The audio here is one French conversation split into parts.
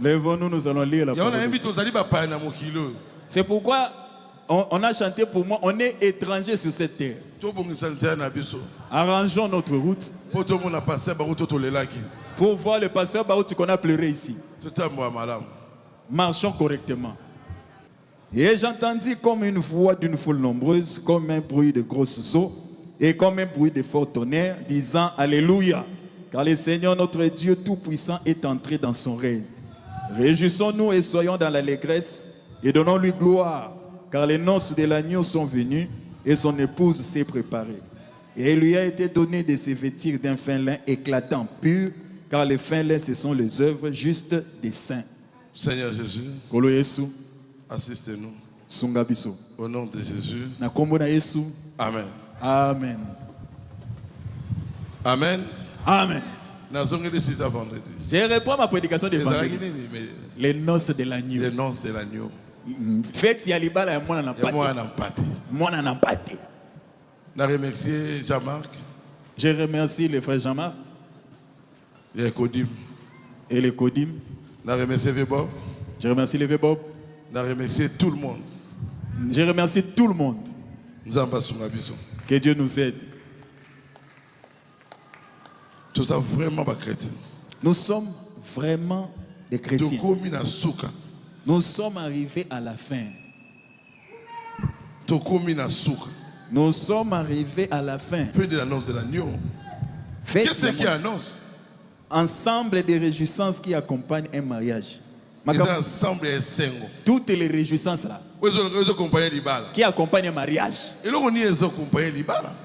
Lèvons-nous, nous allons lire la parole de Dieu. C'est pourquoi on a chanté pour moi, on est étranger sur cette terre. Arrangeons notre route pour voir le pasteur Baouti qu'on a pleuré ici. Marchons correctement. Et j'entendis comme une voix d'une foule nombreuse, comme un bruit de grosses eaux et comme un bruit de fort tonnerre, disant Alléluia, car le Seigneur notre Dieu Tout-Puissant est entré dans son règne. Réjouissons-nous et soyons dans l'allégresse et donnons-lui gloire, car les noces de l'agneau sont venues et son épouse s'est préparée. Et il lui a été donné de se vêtir d'un fin lin éclatant, pur, car les fins lins, ce sont les œuvres justes des saints. Seigneur Jésus, assistez-nous. Au nom de Jésus. Amen. Amen. Amen. Amen. Je reprends ma prédication de vendredi. Les noces de l'agneau. Les noces de l'agneau. Faites Yalibala et moi n'en pâté. Je remercie Jean-Marc. Je remercie le frère Jean-Marc. Les Kodim. Et les Kodim. Je remercie Vebob. Je remercie les Vebob. Je remercie tout le monde. Je remercie tout le monde. Que Dieu nous aide. Tout ça vraiment pas chrétien. Nous sommes vraiment des chrétiens. Nous sommes arrivés à la fin. Nous sommes arrivés à la fin. Faites de l'annonce de l'agneau. Qu'est-ce qui annonce? Ensemble des réjouissances qui accompagnent un mariage. Toutes les réjouissances là qui accompagnent un mariage.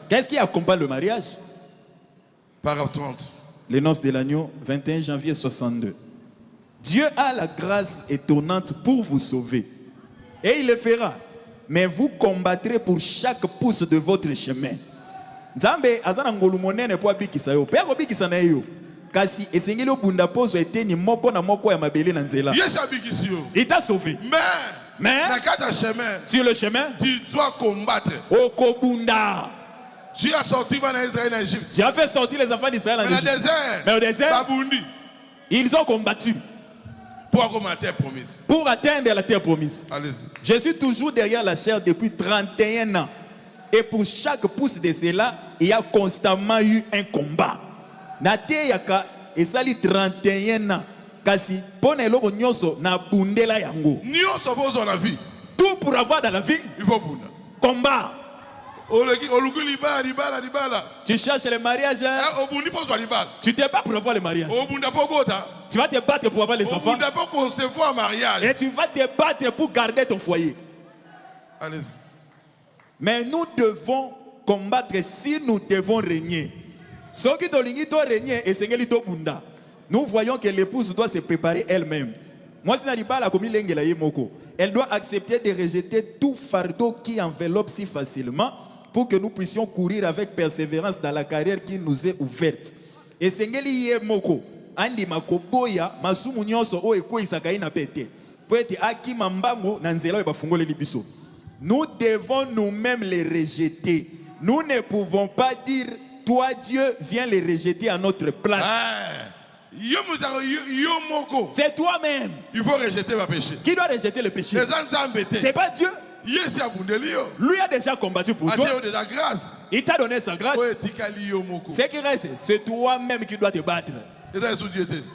Qu'est-ce qui accompagne le mariage? Paragraphe 30. Les noces de l'agneau, 21 janvier 62. Dieu a la grâce étonnante pour vous sauver. Et il le fera. Mais vous combattrez pour chaque pouce de votre chemin. Nzambe azana ngolu monene po abikisa yo. Pe abikisa na yo. Kasi esengeli obunda pozo eteni moko na moko ya mabele na nzela. Il t'a sauvé. Mais sur le chemin, tu dois combattre. Okobunda. Dieu a sorti Israël en Égypte. Dieu a fait sortir les enfants d'Israël en Égypte. Mais au désert, ils ont combattu pour atteindre la terre promise. Je suis toujours derrière la chair depuis 31 ans. Et pour chaque pouce de cela, il y a constamment eu un combat. Nate yaka esali 31 ans. Kasi pone loko nyoso na bundela yango. Nyoso vozo la vie. Tout pour avoir dans la vie, il faut bunda. Combat. Tu cherches le mariage. Tu te bats pour avoir le mariage. Tu vas te battre pour avoir les enfants. Et tu vas te battre pour garder ton foyer. Allez-y. Mais nous devons combattre si nous devons régner. Nous voyons que l'épouse doit se préparer elle-même. Elle doit accepter de rejeter tout fardeau qui enveloppe si facilement pour que nous puissions courir avec persévérance dans la carrière qui nous est ouverte. Et sengeli ye moko andi makoboya masumu nyonso o ekoi sakai na pete. Poete aki mambango na nzela e bafungole libiso. Nous devons nous-mêmes les rejeter. Nous ne pouvons pas dire toi Dieu viens les rejeter à notre place. C'est toi-même. Il faut rejeter le péché. Qui doit rejeter le péché? C'est pas Dieu. Lui a déjà combattu pour toi. Il t'a donné sa grâce. Ce qui reste, c'est toi-même qui dois te battre.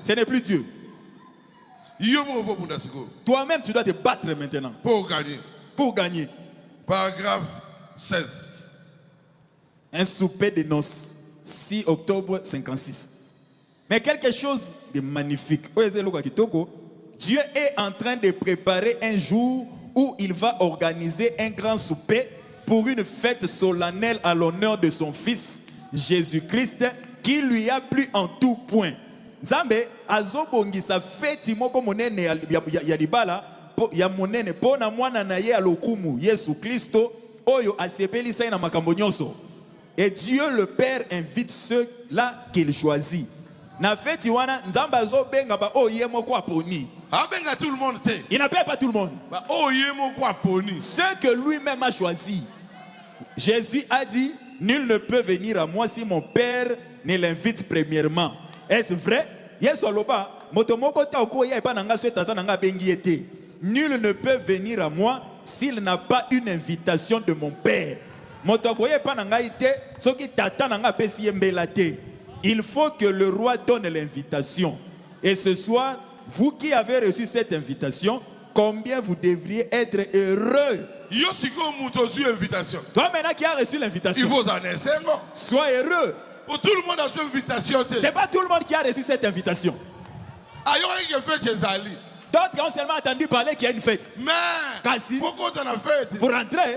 Ce n'est plus Dieu. Toi-même, tu dois te battre maintenant. Pour gagner. Pour gagner. Paragraphe 16. Un souper de noces, 6 octobre 56. Mais quelque chose de magnifique. Dieu est en train de préparer un jour où il va organiser un grand souper pour une fête solennelle à l'honneur de son fils Jésus-Christ qui lui a plu en tout point. Nzambe azobongisa fête moko monene ya libala ya monene pona mwana na ye alokumu Yesu Kristo oyo asepelisa na makambo nyonso. Et Dieu le Père invite ceux-là qu'il choisit. Na fête wana nzamba azobenga ba oye moko aponi. Abenga tout le monde te. Il n'appelle pas tout le monde. Ba oye moko aponi. Ceux que lui-même a choisi. Jésus a dit nul ne peut venir à moi si mon Père ne l'invite premièrement. Est-ce vrai? Yes oloba Nul ne peut venir à moi s'il n'a pas une invitation de mon Père. Il faut que le roi donne l'invitation. Et ce soir, vous qui avez reçu cette invitation, combien vous devriez être heureux. Toi maintenant qui as reçu l'invitation, sois heureux. Pour tout le monde a reçu invitation. C'est pas tout le monde qui a reçu cette invitation. D'autres ont seulement entendu parler qu'il y a une fête. Mais pourquoi tu en as fait? Pour rentrer,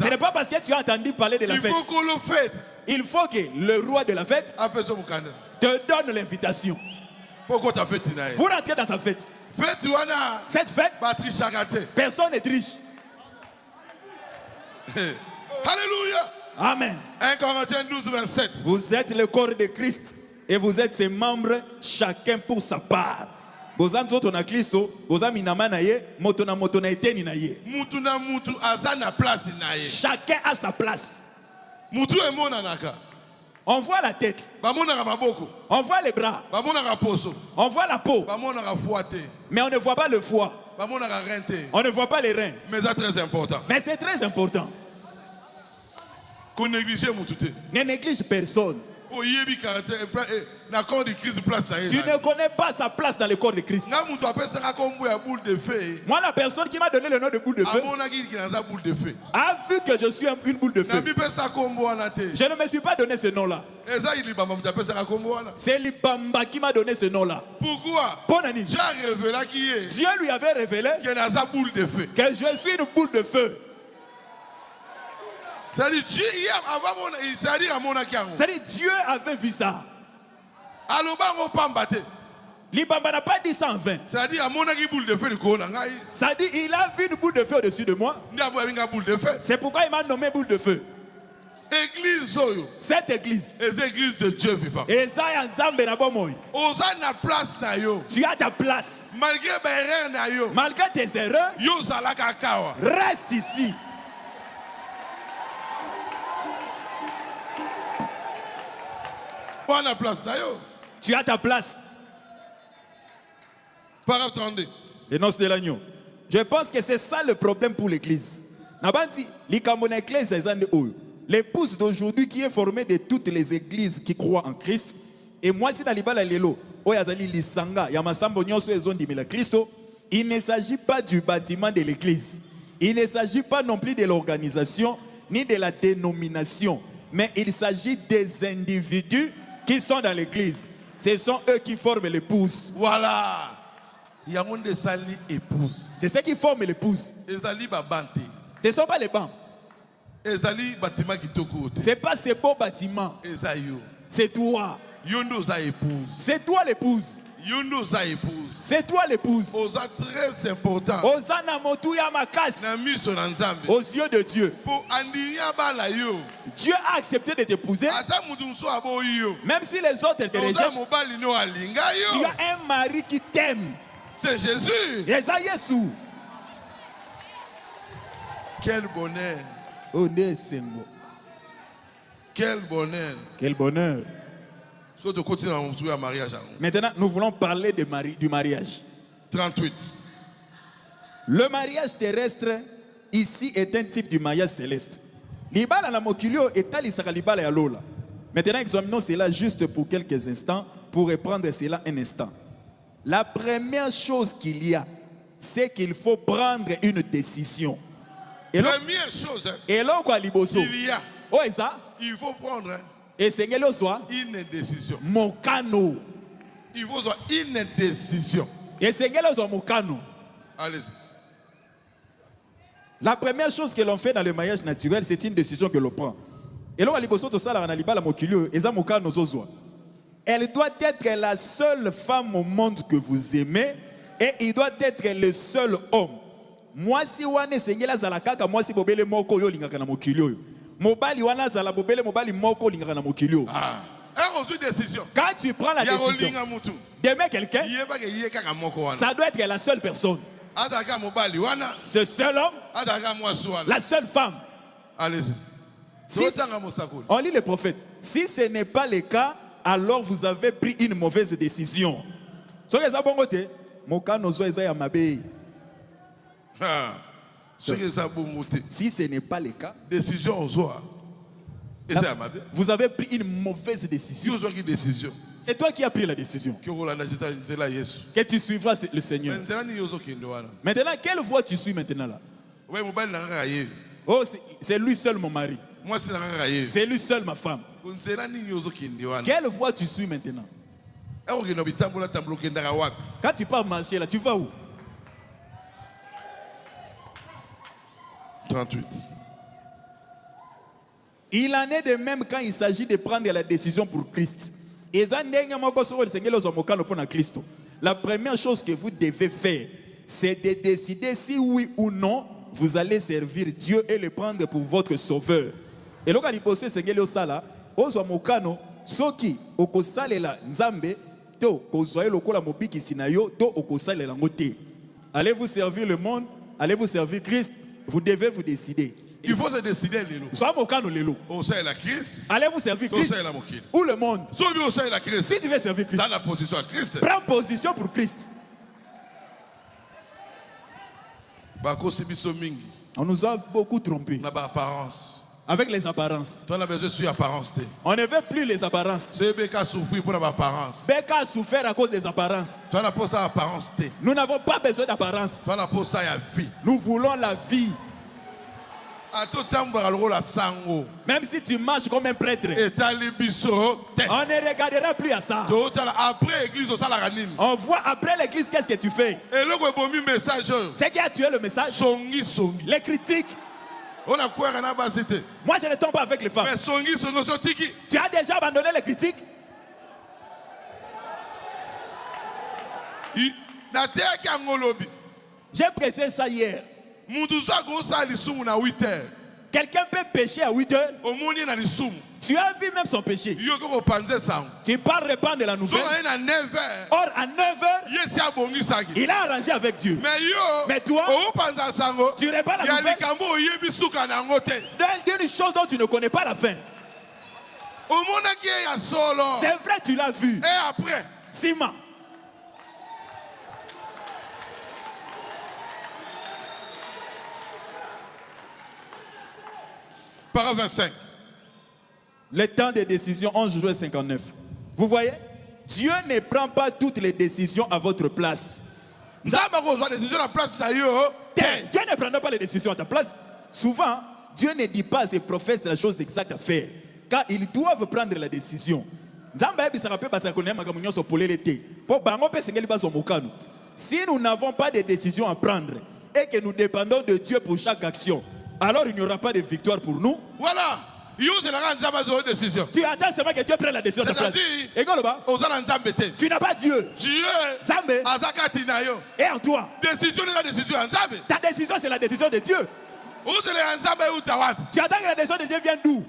ce n'est pas parce que tu as entendu parler de la fête. Il faut que le roi de la fête te donne l'invitation pour rentrer dans sa fête. Cette fête, personne n'est riche. Alléluia. Amen. 1 Corinthiens 12, 27. Vous êtes le corps de Christ et vous êtes ses membres, chacun pour sa part. Chacun a sa place. On voit la tête, on voit les bras, on voit la peau, mais on ne voit pas le foie, on ne voit pas les reins. Mais c'est très important. Mais c'est très important. Ne néglige personne. Tu ne connais pas sa place dans le corps de Christ. Moi, la personne qui m'a donné le nom de boule de feu a vu que je suis une boule de feu. Je ne me suis pas donné ce nom-là. C'est Libamba qui m'a donné ce nom-là. Pourquoi? Dieu lui avait révélé que je suis une boule de feu. C'est-à-dire Dieu avait vu ça. Libamba n'a pas dit ça en vain. C'est-à-dire il a vu une boule de feu au-dessus de moi. C'est pourquoi il m'a nommé boule de feu. Cette église, l'église de Dieu vivant. Tu as ta place. Malgré tes erreurs, reste ici. Tu as ta place. Paragraphe 32. Les noces de l'agneau. Je pense que c'est ça le problème pour l'église. L'épouse d'aujourd'hui qui est formée de toutes les églises qui croient en Christ. Et moi, si il ne s'agit pas du bâtiment de l'église. Il ne s'agit pas non plus de l'organisation ni de la dénomination. Mais il s'agit des individus qui sont dans l'église. Ce sont eux qui forment l'épouse. Voilà. Il y a monde de sali épouse. C'est ceux qui forment l'épouse. Ce ne sont pas les bancs. Ce n'est pas ces beaux bâtiments. C'est toi. C'est toi l'épouse. C'est toi l'épouse. Très important. Aux yeux de Dieu. Dieu a accepté de t'épouser. Même si les autres te rejettent. Tu as un mari qui t'aime. C'est Jésus. Quel bonheur. Quel bonheur. Quel bonheur. Maintenant, nous voulons parler du mariage. 38. Le mariage terrestre, ici, est un type du mariage céleste. Maintenant, examinons cela juste pour quelques instants, pour reprendre cela un instant. La première chose qu'il y a, c'est qu'il faut prendre une décision. Première chose, il y a, il faut prendre et une décision. Mokano. Il faut une décision. Et allez-y. La première chose que l'on fait dans le mariage naturel, c'est une décision que l'on prend. Et là, elle doit être la seule femme au monde que vous aimez et il doit être le seul homme. Moi, si wane sengela zalakaka, moi si bobele moko yo lingaka na mokilio. Mobali wana zala bobele mobali moko lingaka na mokilio. Quand tu prends la décision d'aimer quelqu'un, ça doit être la seule personne. Ce seul homme, la seule femme. Allez-y. On lit le prophète. Si ce n'est pas le cas, alors vous avez pris une mauvaise décision. soki eza bongo te mokano zo eza ya mabe. Si ce n'est pas le cas, décision aux oies. vous avez pris une mauvaise décision. C'est toi qui as pris la décision que tu suivras le Seigneur. Maintenant, quelle voie tu suis maintenant là? Oh, c'est lui seul mon mari. C'est lui seul ma femme. Quelle voie tu suis maintenant? Quand tu pars marcher là, tu vas où? 38. Il en est de même quand il s'agit de prendre la décision pour Christ. La première chose que vous devez faire, c'est de décider si oui ou non vous allez servir Dieu et le prendre pour votre sauveur. Et lorsque vous posez Seigneur Sala, ozo mokano soki okosalela nzambe to kozoye lokola mobiki sinayo to okosalela ngote. Allez-vous servir le monde, allez-vous servir Christ, vous devez vous décider. Il faut se décider lelo. Allez-vous servir Christ ou le monde? Si tu veux servir Christ, prends position pour Christ. On nous a beaucoup trompés avec les apparences. On ne veut plus les apparences. Beka a souffert à cause des apparences. Nous n'avons pas besoin d'apparences. Nous voulons la vie. Même si tu marches comme un prêtre, on ne regardera plus à ça. On voit après l'église qu'est-ce que tu fais. C'est qui a tué le message? Les critiques. Moi je ne tombe pas avec les femmes. Tu as déjà abandonné les critiques? J'ai pressé ça hier. Quelqu'un peut pécher à 8 heures. Tu as vu même son péché. Tu pars répandre la nouvelle. Or à 9 heures, il a arrangé avec Dieu. Mais toi, tu répands la nouvelle d'une chose dont tu ne connais pas la fin. C'est vrai, tu l'as vu. Et après, Sima. Parole 25. Le temps des décisions, 11 juin 59. Vous voyez, Dieu ne prend pas toutes les décisions à votre place. Dieu ne prend pas les décisions à ta place. Souvent, Dieu ne dit pas à ses prophètes la chose exacte à faire, car ils doivent prendre la décision. Si nous n'avons pas de décision à prendre et que nous dépendons de Dieu pour chaque action, alors il n'y aura pas de victoire pour nous. Voilà. Tu attends seulement que Dieu prenne la décision de ta place. Tu n'as pas Dieu. Zambé. Et en toi. Ta décision, c'est la décision de Dieu. Tu attends que la décision de Dieu vienne d'où?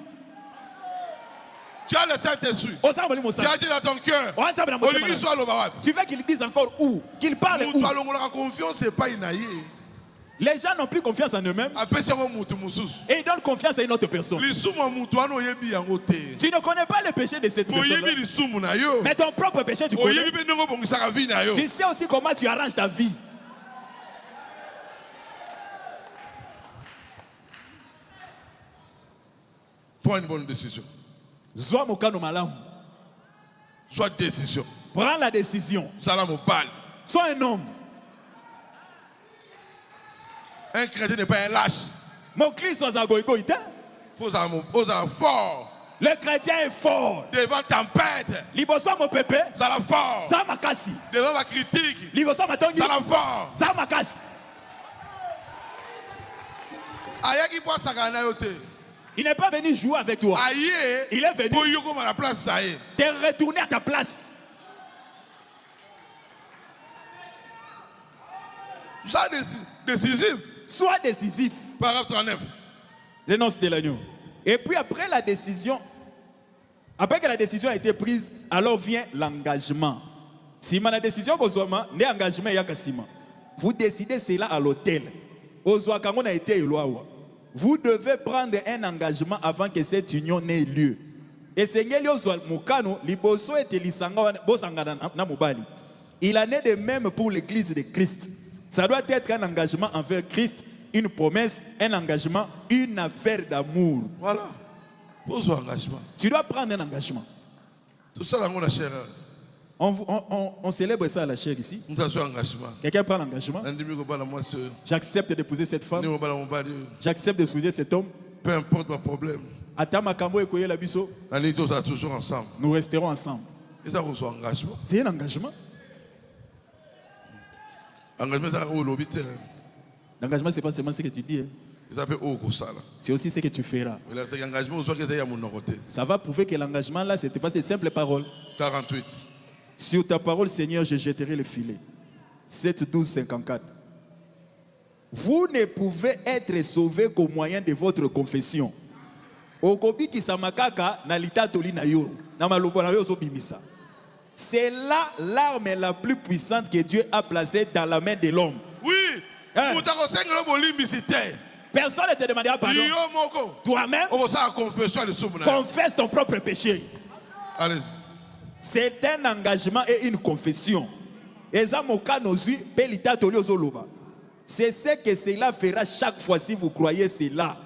Tu as le Saint-Esprit. Tu as dit dans ton cœur. Tu veux qu'il dise encore où? Qu'il parle où? Confiance, c'est pas inaïe. Les gens n'ont plus confiance en eux-mêmes. Et ils donnent confiance à une autre personne. Tu ne connais pas le péché de cette personne. Mais ton propre péché, tu connais. Tu sais aussi comment tu arranges ta vie. Prends une bonne décision. Soit décision. Prends la décision. Sois un homme. Un chrétien n'est pas un lâche. Mon Christ faut fort. Le chrétien est fort. Devant tempête. Liboso mon pépé. Ça la fort. Ça ma casse. Devant ma critique. Liboso ma tongi. Ça la fort. Ça ma casse. Il n'est pas venu jouer avec toi. Il est venu te retourner à ta place. Sois décisif. Sois décisif. Paragraphe 39. Les noces de l'agneau. Et puis après la décision, après que la décision a été prise, alors vient l'engagement. Si la décision n'est engagement, vous décidez cela à l'hôtel. Vous devez prendre un engagement avant que cette union n'ait lieu. Et Seigneur Mokano, liboso et lisanga bosangana na mobali. Il en est de même pour l'église de Christ. Ça doit être un engagement envers Christ, une promesse, un engagement, une affaire d'amour. Voilà. Pose engagement. Tu dois prendre un engagement. Tout ça, dans la chair. On célèbre ça à la chair ici. Quelqu'un prend l'engagement. J'accepte d'épouser cette femme. J'accepte d'épouser cet homme. Peu importe mon problème. Toujours ensemble. Nous resterons ensemble. C'est un engagement. L'engagement, c'est pas seulement ce que tu dis. C'est aussi ce que tu feras. Ça va prouver que l'engagement là, c'était pas cette simple parole. 48. Sur ta parole, Seigneur, je jetterai le filet. 7, 12, 54. Vous ne pouvez être sauvés qu'au moyen de votre confession. C'est là l'arme la plus puissante que Dieu a placée dans la main de l'homme. Oui. Hein? Personne ne te demandera pardon. Toi-même, confesse ton propre péché. Allez-y. C'est un engagement et une confession. C'est ce que cela fera chaque fois si vous croyez cela.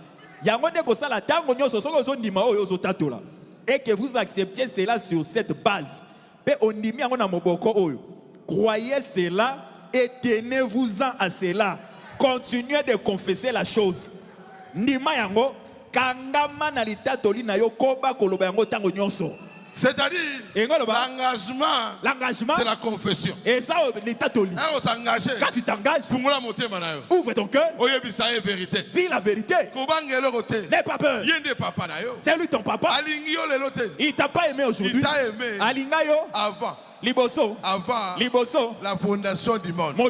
Et que vous acceptiez cela sur cette base. Croyez cela et tenez-vous-en à cela. Continuez de confesser la chose. C'est-à-dire, l'engagement, c'est la confession. Et ça, quand tu t'engages, ouvre ton cœur, dis la vérité. N'aie pas peur. C'est lui ton papa. Il t'a pas aimé aujourd'hui. Il t'a aimé avant. Liboso. Avant Liboso. la fondation du monde. Le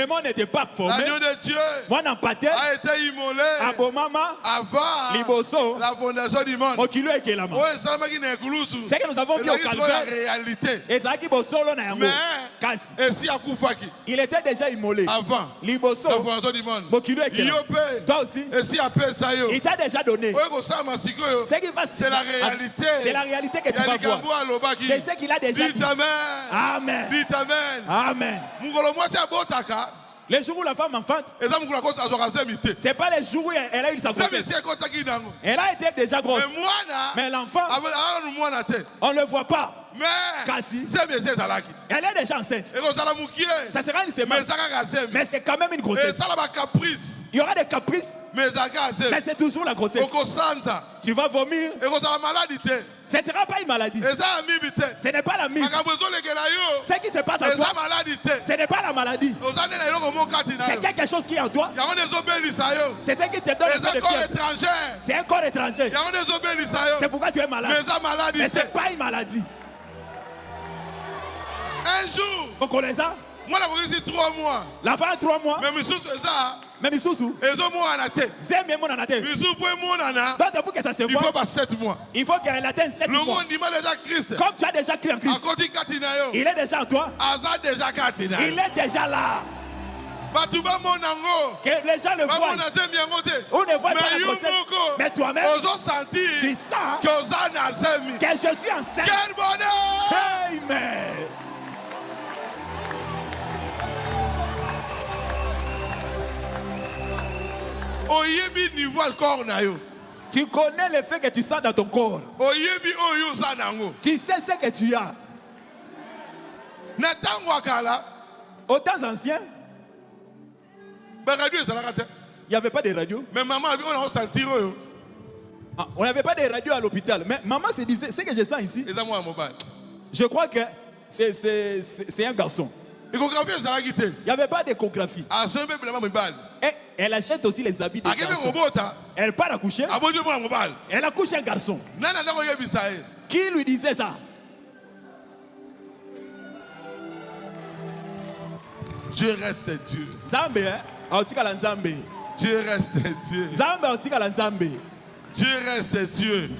monde n'était pas formé. L'agneau de Dieu a été immolé avant Liboso. la fondation du monde. C'est que nous avons vu au calvaire. Et ça qui il était déjà immolé. Avant Liboso. la fondation du monde. Toi aussi. Il t'a déjà donné. C'est la réalité. C'est la réalité que tu vas voir. C'est ce qu'il a déjà dit. Amen. Amen. Le jour où la femme enfante, c'est pas le jour où elle a eu sa grossesse. Elle a été déjà grosse. Mais l'enfant, on ne le voit pas. Elle est déjà enceinte. Ça sera une semence. Mais c'est quand même une grossesse. Il y aura des caprices. Mais c'est toujours la grossesse. Tu vas vomir. Ce ne sera pas une maladie. Ce n'est pas la mine. Ce qui se passe en toi, ce n'est pas la maladie. C'est quelque chose qui est en toi. C'est ce qui te donne le fièvre. C'est un corps étranger. C'est pourquoi tu es malade. Mais ce n'est pas une maladie. Un jour, on connaît ça? Moi, j'ai 3 mois. La femme a 3 mois. Mais ça. Mais Misusu. Il faut que ça se voit. Il faut pas 7 mois. Il faut qu'elle atteigne 7 mois. Comme tu as déjà cru en Christ. Il est déjà en toi. Il est déjà là. Que les gens le voient. On ne voit pas la grossesse. Mais toi-même, tu sens que je suis enceinte. Quel bonheur! Amen. Tu connais le fait que tu sens dans ton corps. Tu sais ce que tu as. Au temps ancien, il n'y avait pas de radio. Mais maman, on n'avait pas de radio à l'hôpital. Mais maman se disait, ce que je sens ici, je crois que c'est un garçon. Il n'y avait pas d'échographie. Et elle achète aussi les habits de garçon. Elle part accoucher. Elle accouche un garçon. Qui lui disait ça? Dieu reste Dieu. Dieu reste Dieu. Dieu reste Dieu.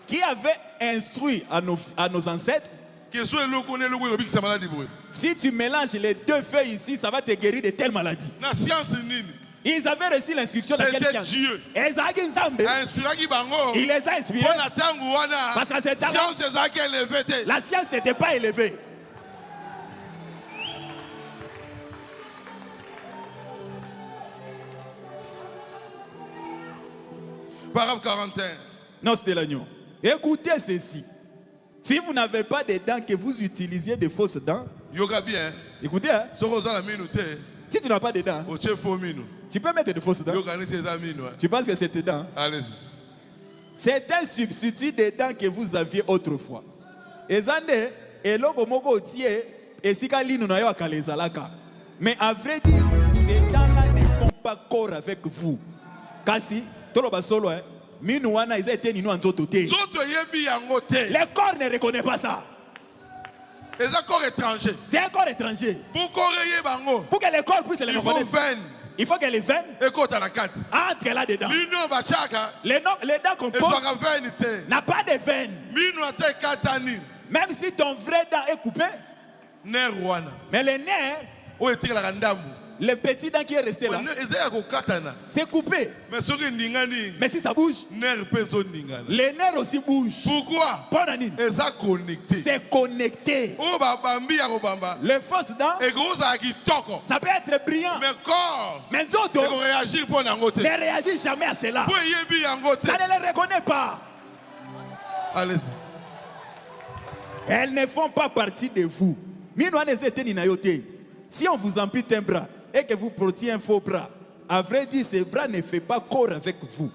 Qui avait instruit à nos ancêtres? Si tu mélanges les deux feuilles ici, ça va te guérir de telle maladie. Ils avaient reçu l'instruction dans quelle science? Dieu. Il les a inspirés. Parce qu'à ce temps, la science n'était pas élevée. Paragraphe 41. Non, c'est l'agneau. Écoutez ceci. Si vous n'avez pas de dents, que vous utilisiez de fausses dents. Écoutez, hein? Si tu n'as pas de dents, tu peux mettre de fausses dents. Tu penses que c'est tes dents? Allez-y. C'est un substitut des dents que vous aviez autrefois. Mais à vrai dire, ces dents-là ne font pas corps avec vous. Kasi, le corps ne reconnaît pas ça. C'est un corps étranger. C'est un corps étranger. Pour que le corps puisse le reconnaître, il faut que les veines entrent là-dedans. Les dents qu'on pose n'a pas de veines. Même si ton vrai dent est coupé, mais les nerfs, le petit dent qui est resté là, c'est coupé. Mais si ça bouge, les nerfs aussi bougent. Pourquoi? C'est connecté. Les fausses dents, ça peut être brillant. Mais d'autres ne réagissent jamais à cela. Ça ne les reconnaît pas. Allez-y. Elles ne font pas partie de vous. Si on vous ampute un bras et que vous portiez un faux bras, à vrai dire, ce bras ne fait pas corps avec vous.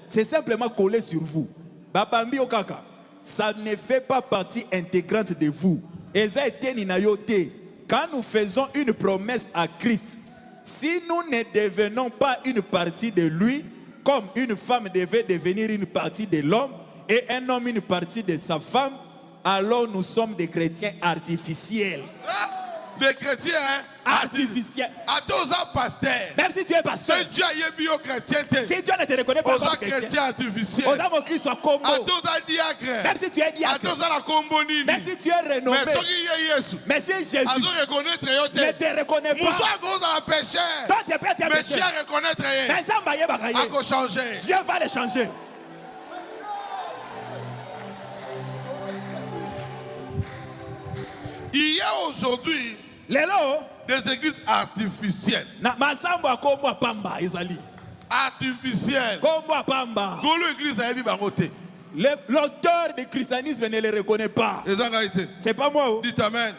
C'est simplement collé sur vous. Ça ne fait pas partie intégrante de vous. Quand nous faisons une promesse à Christ, si nous ne devenons pas une partie de lui, comme une femme devait devenir une partie de l'homme et un homme une partie de sa femme, alors nous sommes des chrétiens artificiels. Des chrétiens artificiels. Même si tu es pasteur, si Dieu ne te reconnaît pas comme chrétien artificiel, même si tu es diacre, même si tu es renommé, mais si Jésus ne te reconnaît pas, toi tu peux être péché. Mais Dieu va le changer. Il y a aujourd'hui des églises artificielles. Artificielles. L'auteur du christianisme ne le reconnaît pas. C'est pas moi. Dites amen.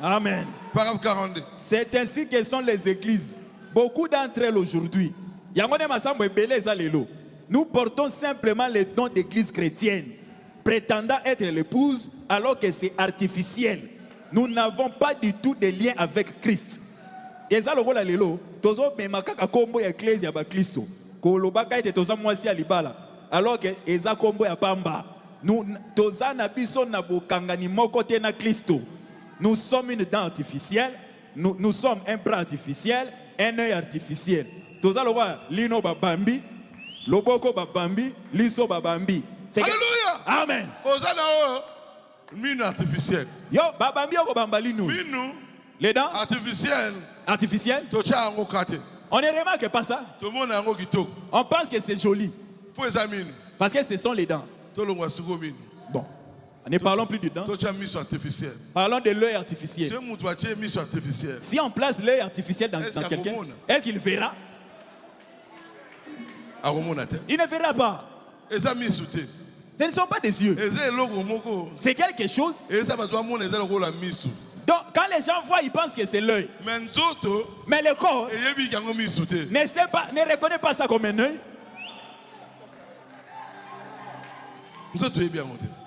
Amen. Paragraphe 42. C'est ainsi que sont les églises. Beaucoup d'entre elles aujourd'hui. Nous portons simplement les dons d'église chrétienne, prétendant être l'épouse alors que c'est artificiel. Nous n'avons pas du tout de lien avec Christ. Alors que eza kombo ya pamba. Nous sommes une dent artificielle, nous sommes un bras artificiel, un œil artificiel. Lino babambi, loboko babambi, liso babambi. Alléluia. Amen. Mine artificielle. Yo, babambi oko bambali nous. Mine les dents artificielles. Artificielles. On ne remarque pas ça. On pense que c'est joli. Parce que ce sont les dents. Bon. Ne parlons plus du dent. Parlons de l'œil artificiel. Si on place l'œil artificiel dans quelqu'un, est-ce qu'il verra? Il ne verra pas. Ce ne sont pas des yeux. C'est quelque chose. Donc, quand les gens voient, ils pensent que c'est l'œil. Mais le corps ne reconnaît pas ça comme un œil.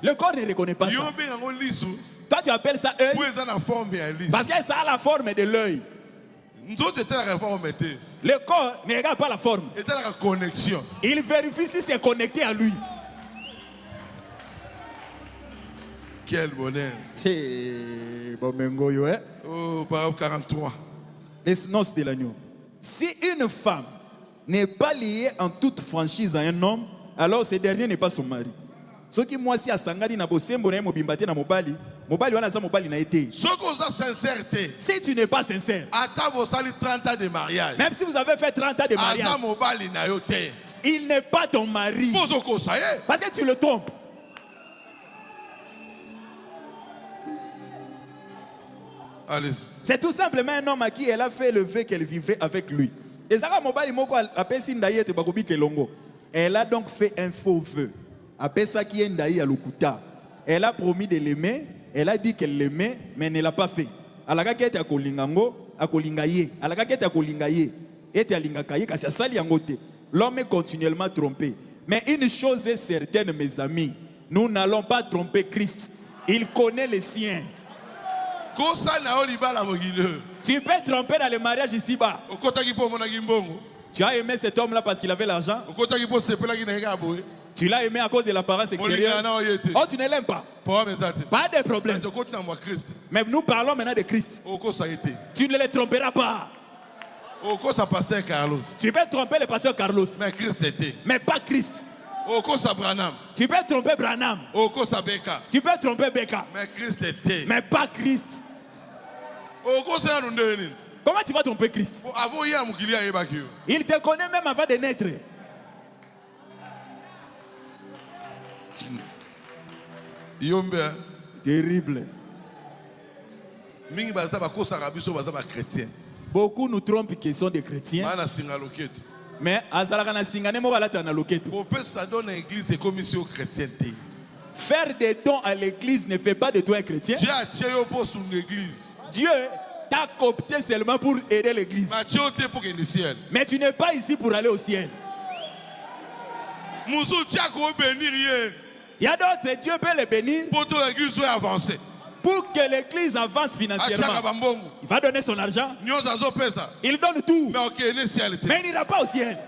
Le corps ne reconnaît pas ça. Toi, tu appelles ça œil parce que ça a la forme de l'œil. Le corps ne regarde pas la forme. Il vérifie si c'est connecté à lui. Quel bonheur. Oh, paragraphe 43. Les noces de l'agneau. Si une femme n'est pas liée en toute franchise à un homme, alors ce dernier n'est pas son mari. Ce qui moi si a sangari na bosembo na mobimbate na mobali, Si tu n'es pas sincère, même si vous avez fait 30 ans de mariage, il n'est pas ton mari. Parce que tu le trompes. C'est tout simplement un homme à qui elle a fait le vœu qu'elle vivrait avec lui. Elle a donc fait un faux vœu. Elle a promis de l'aimer, elle a dit qu'elle l'aimait, mais elle ne l'a pas fait. L'homme est continuellement trompé. Mais une chose est certaine, mes amis, nous n'allons pas tromper Christ. Il connaît les siens. Tu peux tromper dans le mariage ici-bas. Tu as aimé cet homme-là parce qu'il avait l'argent. Tu l'as aimé à cause de l'apparence extérieure. Oh, tu ne l'aimes pas. Pas de problème. Mais nous parlons maintenant de Christ. Tu ne le tromperas pas. Tu peux tromper le pasteur Carlos. Mais pas Christ. Tu peux tromper Branham. Tu peux tromper Becca. Mais pas Christ. Comment tu vas tromper Christ? Il te connaît même avant de naître. Terrible. Beaucoup nous trompent qu'ils sont des chrétiens. Mais faire des dons à l'église ne fait pas de toi un chrétien. Dieu t'a coopté seulement pour aider l'église. Mais tu n'es pas ici pour aller au ciel. Il y a d'autres, Dieu peut les bénir pour que l'église avance financièrement. Il va donner son argent. Il donne tout. Mais il n'ira pas au ciel.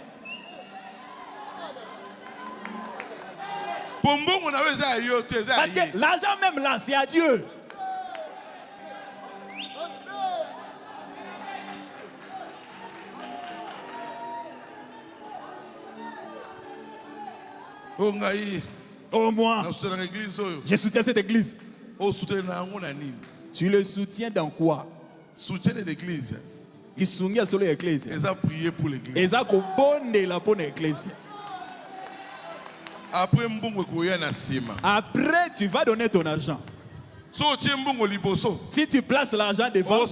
Parce que l'argent même là, c'est à Dieu. Oh moi, je soutiens cette église. Tu le soutiens dans quoi? Soutien de l'église. Il soutient sur l'église. Ils ont prié pour l'église. Ils ont bonné la bonne église. Après, tu vas donner ton argent. Si tu places l'argent devant,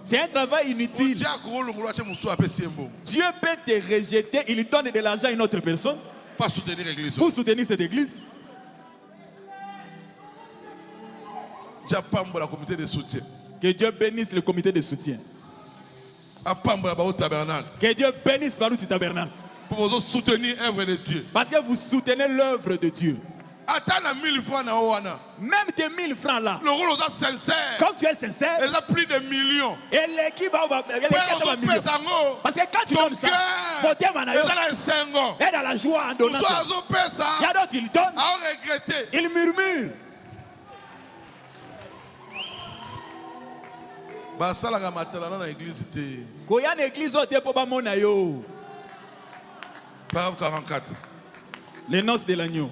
c'est un travail inutile. Dieu peut te rejeter, il donne de l'argent à une autre personne pour soutenir cette église. Que Dieu bénisse le comité de soutien. Que Dieu bénisse Baruch tabernacle. Pour vous soutenir l'œuvre de Dieu. Parce que vous soutenez l'œuvre de Dieu. Même tes 1000 francs là. Quand tu es sincère, il a plus de millions. Et l'équipe va millions. Parce que quand tu donnes ça, et dans la joie en donnant ça, il y a d'autres qui donnent, ils murmurent. Quand il y a une église, Paragraphe 44. Les noces de l'agneau.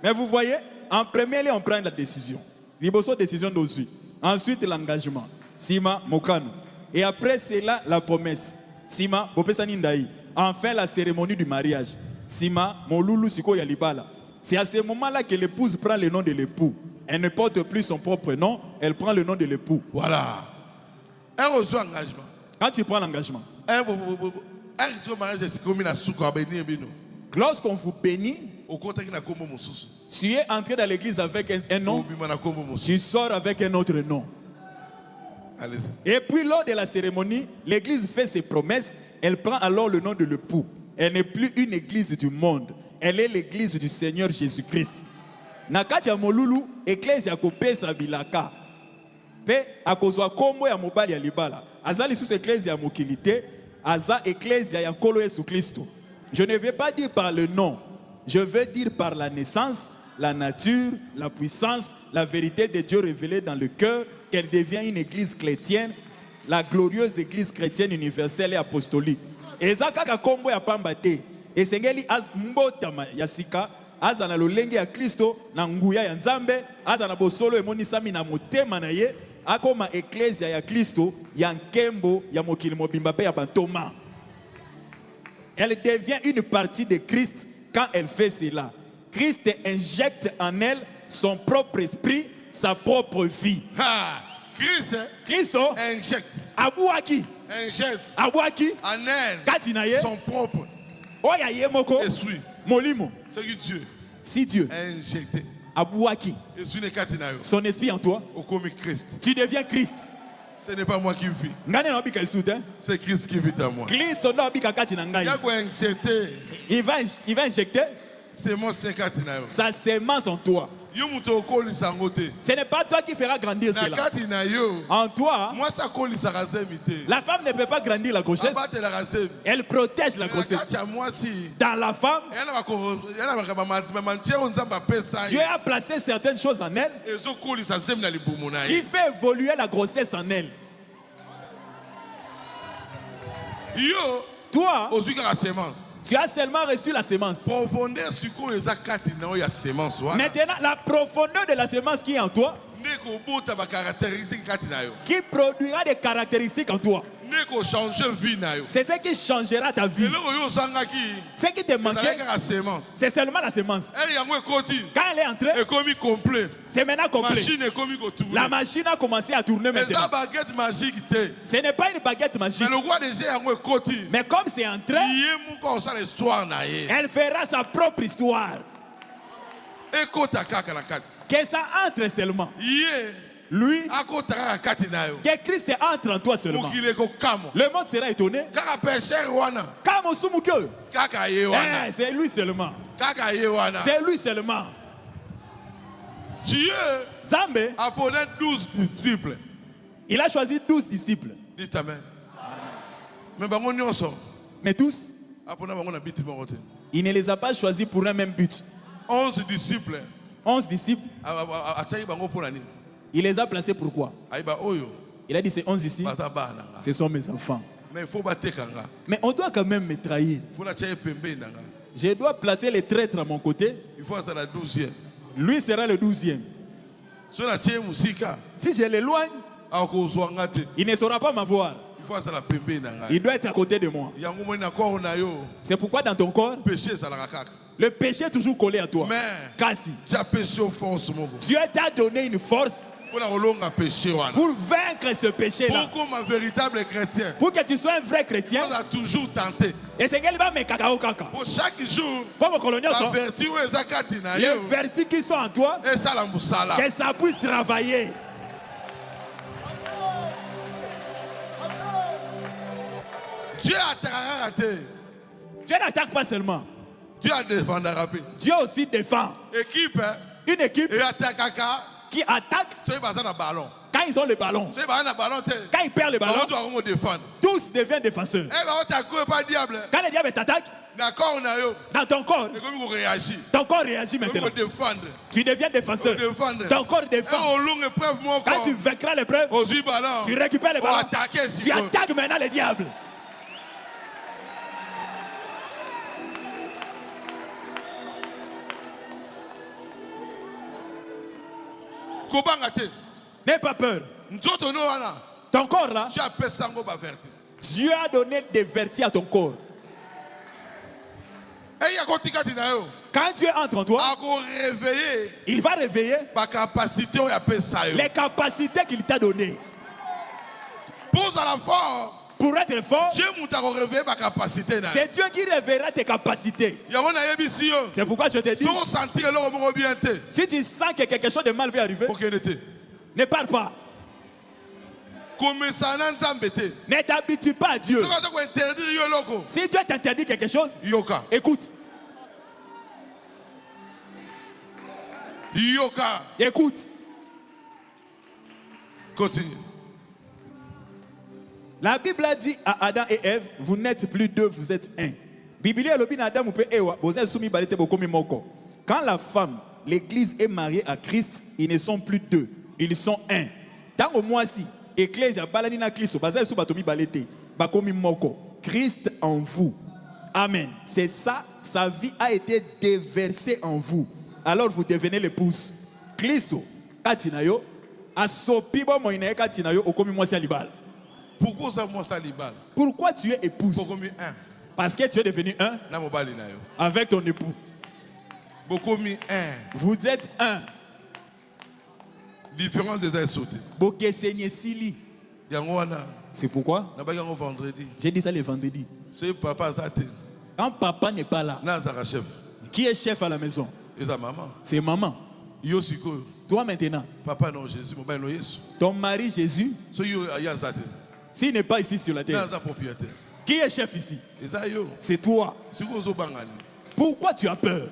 Mais vous voyez, en premier lieu, on prend la décision. Décision d'aujourd'hui. Ensuite, l'engagement. Sima, Mokano. Et après cela, la promesse. Sima, Bopesanindai. Enfin, la cérémonie du mariage. Sima, Molulu, Siko Yalibala. C'est à ce moment-là que l'épouse prend le nom de l'époux. Elle ne porte plus son propre nom, elle prend le nom de l'époux. Voilà. Un engagement. Quand tu prends l'engagement. Lorsqu'on vous bénit, tu es entré dans l'église avec un nom, tu sors avec un autre nom. Et puis lors de la cérémonie, l'église fait ses promesses, elle prend alors le nom de l'époux. Elle n'est plus une église du monde, elle est l'église du Seigneur Jésus-Christ. Nakati ya molulu, église ya kopesa bilaka. Pe akozwa kombo ya mobali ya libala. Azali sous église ya mokilité. Aza ecclesia ya nkolo Yesu Christo. Je ne vais pas dire par le nom, je veux dire par la naissance, la nature, la puissance, la vérité de Dieu révélée dans le cœur, qu'elle devient une église chrétienne, la glorieuse église chrétienne universelle et apostolique. Eza kaka kombo ya pamba te. Esengeli az mbota ya sika azana lolenge ya Kristo na nguya ya Nzambe, azana bosolo emonisami na motema na ye, akoma ecclesia ya Kristo ya nkembo ya mokili mobimba pe ya bantoma. Elle devient une partie de Christ quand elle fait cela. Christ injecte en elle son propre esprit, sa propre vie. Christ injecte. Abouaki. Injecte. Abouaki. En elle. Son propre esprit. Molimo. C'est que Dieu. Si Dieu. Injecté. Abouaki. Son esprit en toi. Tu deviens Christ. Ce n'est pas moi qui vis. C'est Christ qui vit en moi. Il va injecter sa sémence en toi. Ce n'est pas toi qui feras grandir cela. En toi, la femme ne peut pas grandir la grossesse. Elle protège la grossesse. Dans la femme, Dieu a placé certaines choses en elle qui fait évoluer la grossesse en elle. Toi, tu as seulement reçu la sémence. Maintenant, la profondeur de la sémence qui est en toi, qui produira des caractéristiires en toi, c'est ce qui changera ta vie. Ce qui te manquait, c'est seulement la sémence. Quand elle est entrée, c'est maintenant complet. La machine a commencé à tourner maintenant. Ce n'est pas une baguette magique. Mais comme c'est entré, elle fera sa propre histoire. Que ça entre seulement. Lui, que Christ entre en toi seulement. Le monde sera étonné. C'est lui seulement. C'est lui seulement. Dieu a donné 12 disciples. Il a choisi 12 disciples. Dites amen. Mais tous, il ne les a pas choisis pour un même but. 11 disciples. 11 disciples. Il les a placés pourquoi? Il a dit ces 11 ici, ce sont mes enfants. Mais on doit quand même me trahir. Je dois placer les traîtres à mon côté. Lui sera le 12e. Si je l'éloigne, il ne saura pas m'avoir. Il doit être à côté de moi. C'est pourquoi dans ton corps, le péché est toujours collé à toi. Dieu t'a donné une force pour vaincre ce péché-là. Pour que tu sois un vrai chrétien. Et c'est qu'elle va me cacao caca. Les vertus qui sont en toi, que ça puisse travailler. Dieu n'attaque pas seulement. Dieu aussi défend. Une équipe qui attaque quand ils ont le ballon. Quand ils perdent le ballon, tous deviennent défenseurs. Quand le diable t'attaque, dans ton corps réagit maintenant. Tu deviens défenseur. Ton corps défend. Quand tu vaincras l'épreuve, tu récupères le ballon. Tu attaques maintenant le diable. N'aie pas peur. Ton corps là, Dieu a donné des vertus à ton corps. Quand Dieu entre en toi, il va réveiller les capacités qu'il t'a données. Pour être fort, c'est Dieu qui révélera tes capacités. C'est pourquoi je te dis, si tu sens que quelque chose de mal va arriver, ne parle pas. Ne t'habitue pas à Dieu. Si Dieu t'interdit quelque chose, écoute. Écoute. Continue. La Bible a dit à Adam et Ève, vous n'êtes plus deux, vous êtes un. Quand la femme, l'église est mariée à Christ, ils ne sont plus deux, ils sont un. Tant au moins si, Ecclesia balanina Christ, Christ en vous. Amen. C'est ça sa vie a été déversée en vous. Alors vous devenez l'épouse. Christo, katinayo, asopibo moinae katinayo okomi mwasi alibal. Pourquoi ça moi salibal? Pourquoi tu es épouse? Parce que tu es devenu un avec ton époux. Vous êtes un. Différence des sauté. C'est pourquoi j'ai dit ça le vendredi. C'est papa Zate. Quand papa n'est pas là, qui est chef à la maison? C'est maman. Toi maintenant, papa non Jésus, ton mari Jésus, s'il n'est pas ici sur la terre, qui est chef ici? C'est toi. Pourquoi tu as peur?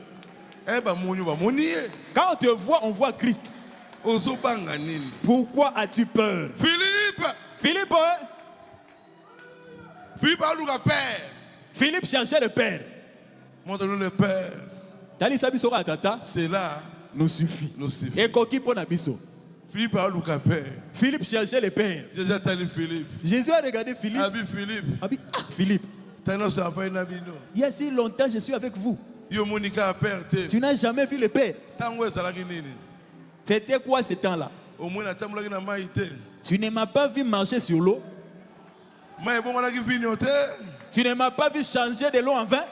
Quand on te voit, on voit Christ. Pourquoi as-tu peur? Philippe, Philippe cherchait le Père. Montre-nous le Père. Cela nous suffit. Et Philippe cherchait le Père. Jésus a regardé Philippe. Philippe. Il y a si longtemps je suis avec vous. Tu n'as jamais vu le Père. C'était quoi ce temps-là? Tu ne m'as pas vu marcher sur l'eau. Tu ne m'as pas vu changer de l'eau en vin.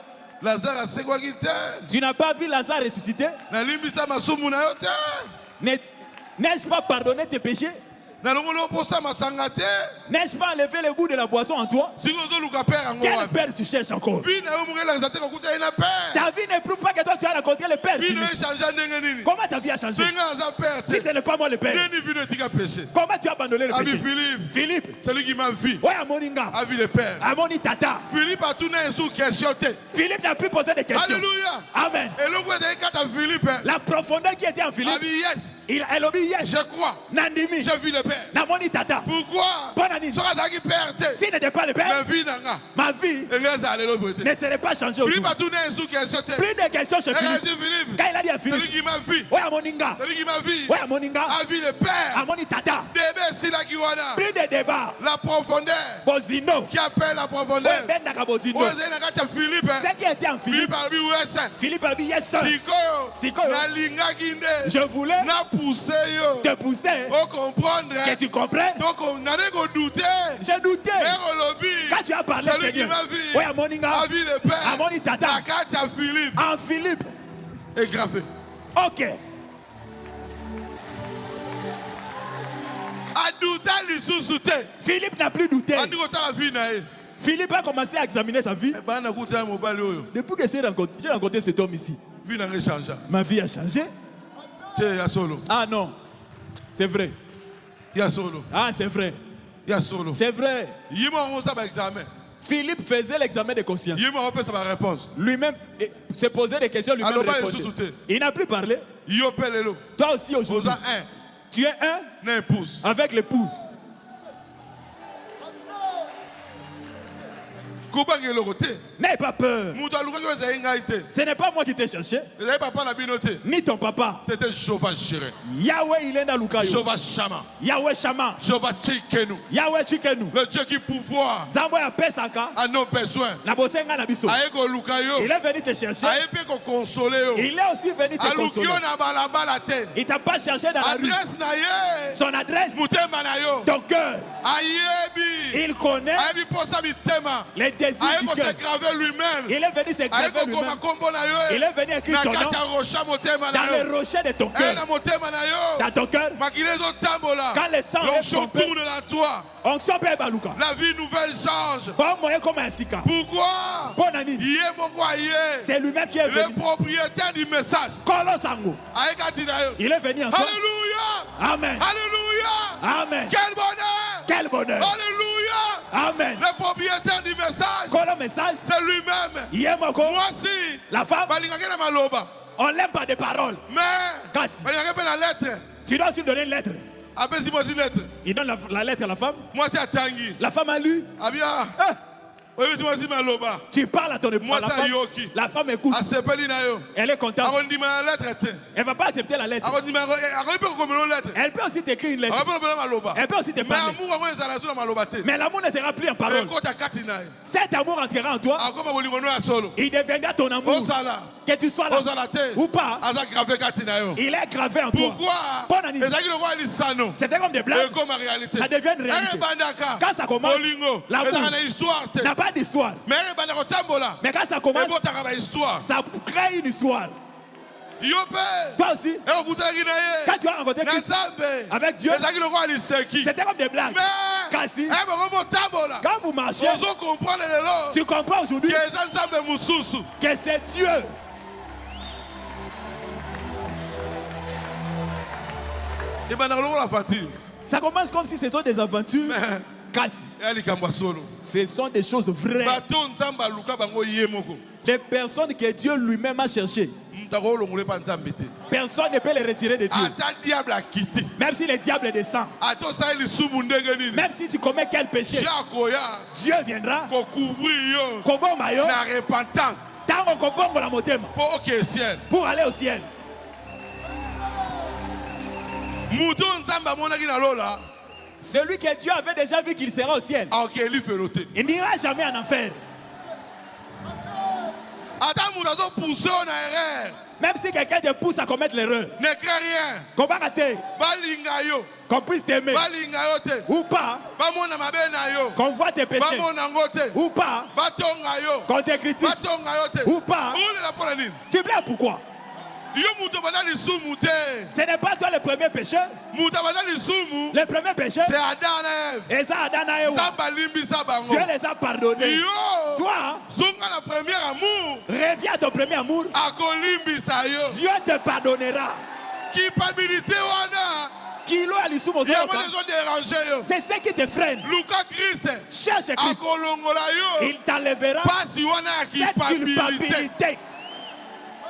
Tu n'as pas vu Lazare ressusciter. N'ai-je pas pardonné tes péchés? N'ai-je pas enlevé le goût de la boisson en toi? Quel Père tu cherches encore? Ta vie n'éprouve pas que toi tu as rencontré le Père. Comment ta vie a changé? Si ce n'est pas moi le Père, comment tu as abandonné le péché? Philippe, celui qui m'a vu, a vu le Père. Philippe a tourné sous question. Philippe n'a plus posé de questions. Alléluia. Amen. La profondeur qui était en Philippe, elle obéit. Je crois. J'ai vu le Père. Pourquoi? S'il n'était pas le Père, ma vie ne serait pas changée aujourd'hui. Plus de questions chez Philippe. Quand il a dit à Philippe, celui qui m'a vu, a vu le Père. Plus de débats. La profondeur. Bozino. Qui appelle la profondeur. Ce qui était en Philippe. Philippe a dit yes. Je voulais te pousser que tu comprennes. J'ai douté. Quand tu as parlé, Seigneur, a vu le Père. En Philippe est gravé. Ok. Philippe n'a plus douté. Philippe a commencé à examiner sa vie. Depuis que j'ai rencontré cet homme ici, ma vie a changé. Ah non, c'est vrai. Ah, c'est vrai. C'est vrai. Philippe faisait l'examen de conscience. Lui-même se posait des questions, lui-même répondait. Il n'a plus parlé. Toi aussi aujourd'hui, tu es un avec l'épouse. N'aie pas peur. Ce n'est pas moi qui t'ai cherché. Ni ton papa. C'était Jehovah Jireh. Yahweh il est dans Lukayo. Jehovah Shama. Yahweh Shama. Jehovah Tsikenu. Yahweh Tsikenu. Le Dieu qui pouvoir à nos besoins. Il est venu te chercher. Il est aussi venu te consoler. Il t'a pas cherché dans la rue. Son adresse. Ton cœur. Il connaît les désirs du cœur. Il est venu s'égraver lui-même. Il est venu écrire ton nom dans le rocher de ton cœur. Dans ton cœur. Quand le sang est pompé, la vie nouvelle change. Pourquoi? C'est lui-même qui est venu. Le propriétaire du message. Il est venu encore. Alléluia. Amen. Alléluia. Amen. Quel bonheur. Quel bonheur. Alléluia. Amen. Le propriétaire du message. C'est lui-même. Moi aussi. La femme. On l'aime par des paroles. Mais. Tu dois aussi donner une lettre. Il donne la lettre à la femme. Moi c'est Tangi. La femme a lu. Tu parles à ton épouse. La femme écoute. Elle est contente. Elle ne va pas accepter la lettre. Elle peut aussi t'écrire une lettre. Elle peut aussi te parler. Mais l'amour ne sera plus en parole. Cet amour entrera en toi. Il deviendra ton amour. Que tu sois là ou pas, il est gravé en toi. Pourquoi? C'était comme des blagues. Ça devient une réalité. Quand ça commence, l'amour n'a pas d'histoire. Mais quand ça commence, ça crée une histoire. Toi aussi, quand tu as rencontré Christ avec Dieu, c'était comme des blagues. Quand vous marchez, tu comprends aujourd'hui que c'est Dieu. Ça commence comme si c'était des aventures. Ce sont des choses vraies. Des personnes que Dieu lui-même a cherchées. Personne ne peut les retirer de Dieu. Même si le diable descend. Même si tu commets quel péché, Dieu viendra pour aller au ciel. Celui que Dieu avait déjà vu qu'il sera au ciel, il n'ira jamais en enfer. Même si quelqu'un te pousse à commettre l'erreur, ne crains rien. Qu'on puisse t'aimer ou pas, qu'on voit tes péchés ou pas, qu'on te critique ou pas, tu plais pourquoi? Ce n'est pas toi le premier pécheur. Le premier pécheur, c'est Adam et ça Adam et Ève. Dieu les a pardonnés. Toi, reviens à ton premier amour. Dieu te pardonnera. C'est ce qui te freine. Cherche Christ. Il t'enlèvera cette culpabilité.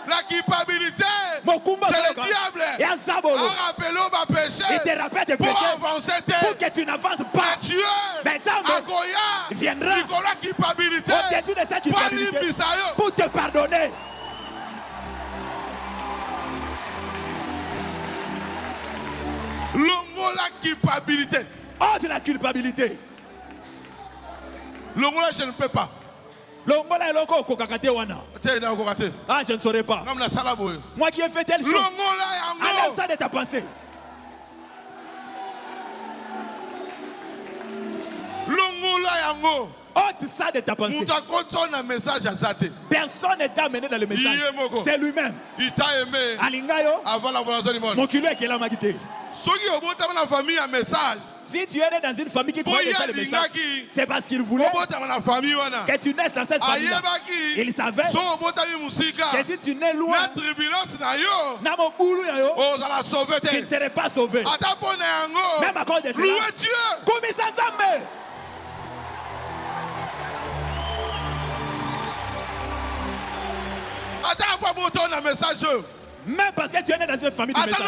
La culpabilité, c'est le diable. Il te rappelle tes péchés pour que tu n'avances pas. Mais Dieu viendra au-dessus de cette culpabilité pour te pardonner. La culpabilité. Oh, c'est la culpabilité. Je ne peux pas. Ah, je ne saurais pas. Moi qui ai fait telle chose. Enlève ça de ta pensée. Ôte ça de ta pensée. Personne n'est amené dans le message. C'est lui-même. Il t'a aimé avant la volonté du monde. Mon culot est qu'il a magité. Si tu es né dans une famille qui croit déjà le message, c'est parce qu'il voulait que tu naisses dans cette famille. Il savait que si tu nais loin, tu ne serais pas sauvé. Même à cause de cela, même parce que tu es né dans une famille du message.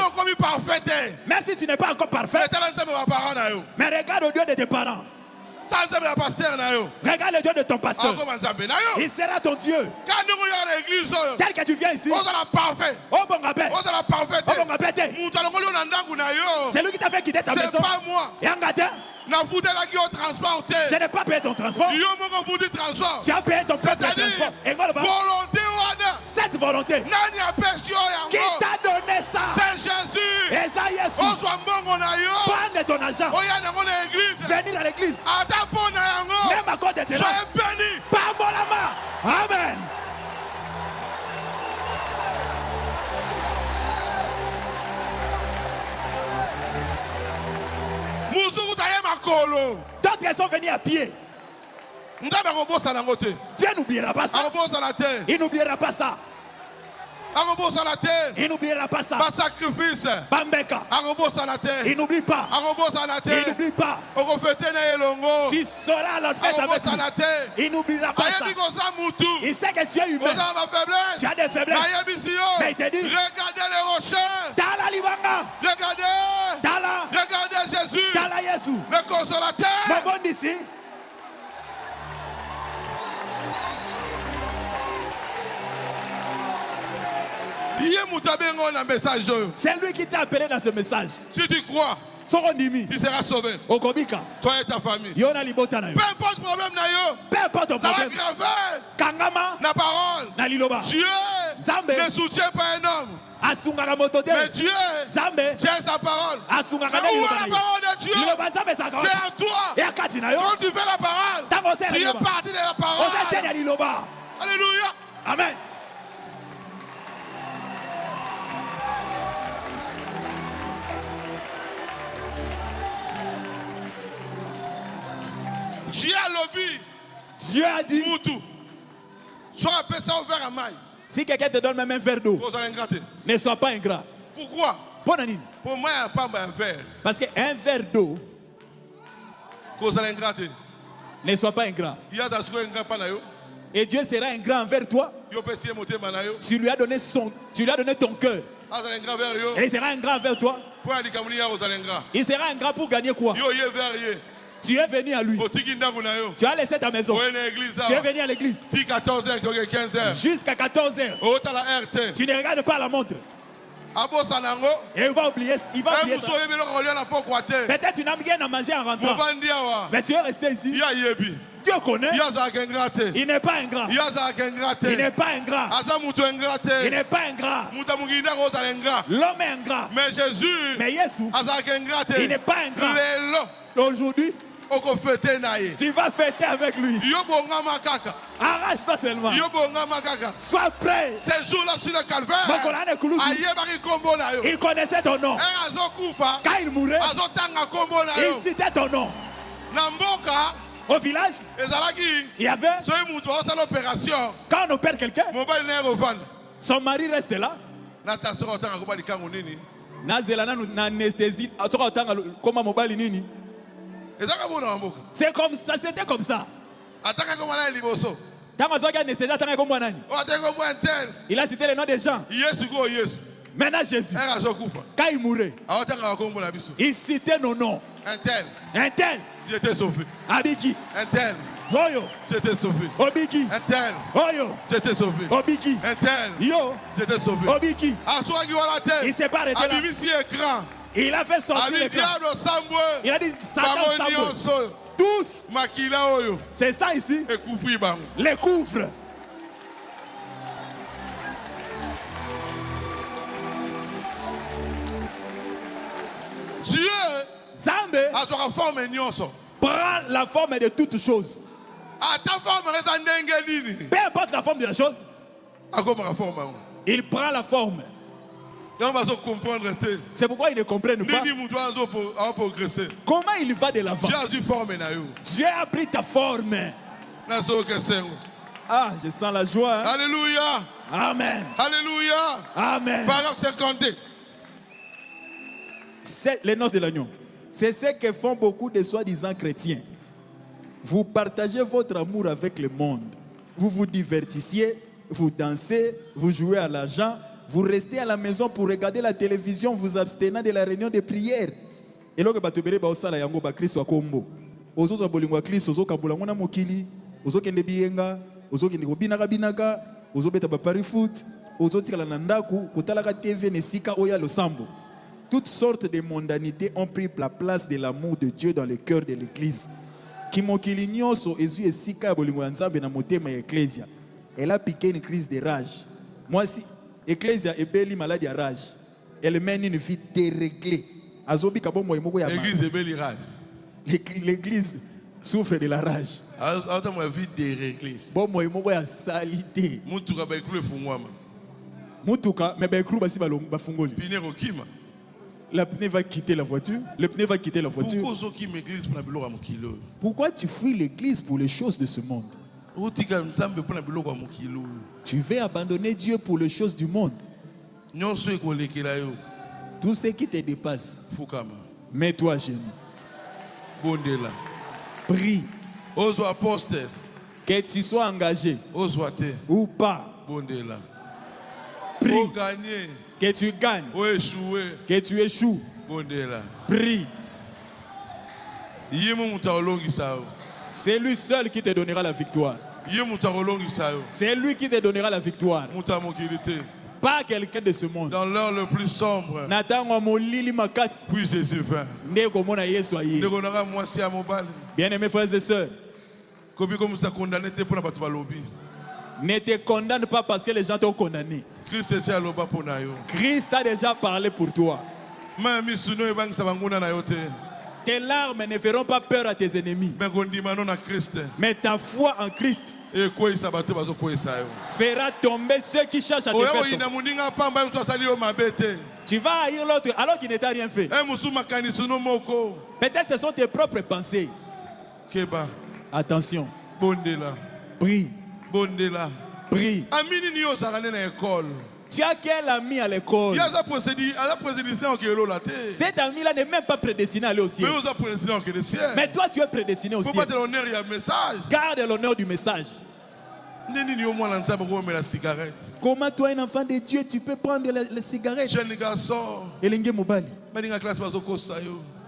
Même si tu n'es pas encore parfait. Mais regarde au Dieu de tes parents. Regarde le Dieu de ton pasteur. Il sera ton Dieu. Tel que tu viens ici. Oh bon rappel. C'est lui qui t'a fait quitter ta maison. C'est pas moi. Je n'ai pas payé ton transport. Tu as payé ton propre transport. Cette volonté. Qui t'a donné ça? C'est Jésus. Prends de ton argent. Venir à l'église. Même à cause de cela. Soyez bénis. Par mon amour. Amen. D'autres sont venus à pied. Dieu n'oubliera pas ça. Il n'oubliera pas ça. Il n'oubliera pas ça. Sacrifice. Bambeka. Il n'oublie pas. Il n'oublie pas. Tu seras à leur fête avec lui. Il n'oubliera pas ça. Il sait que tu es humain. Tu as des faiblesses. Mais il te dit, regardez les rochers. Dala Libanga. Regardez Jésus. Dala Yesu. Le consolateur. Mon bon ici. C'est lui qui t'a appelé dans ce message. Si tu crois, tu seras sauvé. Toi et ta famille. Peu importe le problème, peu importe ton problème. La parole. Dieu ne soutient pas un homme. Mais Dieu tient sa parole. Où est la parole de Dieu? C'est en toi. Quand tu fais la parole, tu es parti de la parole. Alléluia. Amen. Dieu a dit, sois un peu ça ouvert à maille. Si quelqu'un te donne même un verre d'eau, ne sois pas ingrat. Pourquoi? Pour moi, il n'y a pas un verre. Parce qu'un verre d'eau, ne sois pas ingrat. Et Dieu sera ingrat envers toi. Tu lui as donné ton cœur. Et il sera ingrat envers toi. Il sera ingrat pour gagner quoi? Tu es venu à lui. Tu as laissé ta maison. Tu es venu à l'église. Jusqu'à 14h. Tu ne regardes pas la montre. Et il va oublier. Peut-être tu n'as rien à manger en rentrant. Mais tu es resté ici. Dieu connaît. Il n'est pas ingrat. Il n'est pas ingrat. Il n'est pas ingrat. L'homme est ingrat. Mais Jésus, il n'est pas ingrat. Aujourd'hui, tu vas fêter avec lui. Arrache-toi seulement. Sois prêt. Ces jours-là sur le calvaire, il connaissait ton nom. Quand il mourait, il citait ton nom. Au village, il y avait, quand on opère quelqu'un, son mari reste là. C'est comme ça, c'était comme ça. Il a cité le nom des gens. Maintenant Jésus, quand il mourait, il citait nos noms. Un tel, j'étais sauvé. Abiki. Un tel, Oyo, j'étais sauvé. Obiki. Un tel, Oyo, j'étais sauvé. Obiki. Un tel, Yo, j'étais sauvé. Obiki. Il s'est pas arrêté là. Il a fait sortir l'écran. Il a dit Satan Sambo. Tous. C'est ça ici. Les couvre. Dieu Zambé prend la forme de toutes choses. Peu importe la forme de la chose, il prend la forme. C'est pourquoi ils ne comprennent pas. Comment il va de l'avant? Dieu a pris ta forme. Ah, je sens la joie. Hein? Alléluia. Amen. Alléluia. Amen. Paragraphe 52. C'est les noces de l'agneau. C'est ce que font beaucoup de soi-disant chrétiens. Vous partagez votre amour avec le monde. Vous vous divertissiez, vous dansez, vous jouez à l'argent. Vous restez à la maison pour regarder la télévision, vous abstenant de la réunion de prière. Et là, batubere ba osala yango ba Kristo akombo. Ozoza bolingwa Kristo ozo kabula ngona mokili, ozo kende biyenga, ozo kende kobinaka binaka, ozo beta ba pari foot, ozo tikala na ndaku, kotalaka TV nesika oya losambo. Toutes sortes de mondanités ont pris la place de l'amour de Dieu dans le cœur de l'église. Kimokili nyoso ezu esika bolingwa nzambe na motema ya ecclesia. Elle a piqué une crise de rage. Moi si Ecclesia est belle maladie à rage. Elle mène une vie déréglée. L'église souffre de la rage. La pneu va quitter la voiture. Le pneu va quitter la voiture. Pourquoi tu fuis l'église pour les choses de ce monde? Tu veux abandonner Dieu pour les choses du monde. Tout ce qui te dépasse, mets-toi à genoux. Prie. Que tu sois engagé ou pas. Prie. Que tu gagnes. Que tu échoues. Prie. C'est lui seul qui te donnera la victoire. C'est lui qui te donnera la victoire. Pas quelqu'un de ce monde. Dans l'heure le plus sombre. Puis Jésus vint. Bien-aimés frères et sœurs, ne te condamne pas parce que les gens t'ont condamné. Christ a déjà parlé pour toi. Tes larmes ne feront pas peur à tes ennemis. Mais ta foi en Christ fera tomber ceux qui cherchent à te faire tomber. Tu vas haïr l'autre alors qu'il ne t'a rien fait. Peut-être que ce sont tes propres pensées. Attention. Prie. Prie. Tu as quel ami à l'école? Cet ami-là n'est même pas prédestiné à aller au ciel. Mais toi, tu es prédestiné au ciel. Garde l'honneur du message. Comment toi, un enfant de Dieu, tu peux prendre les cigarettes? Jeune garçon.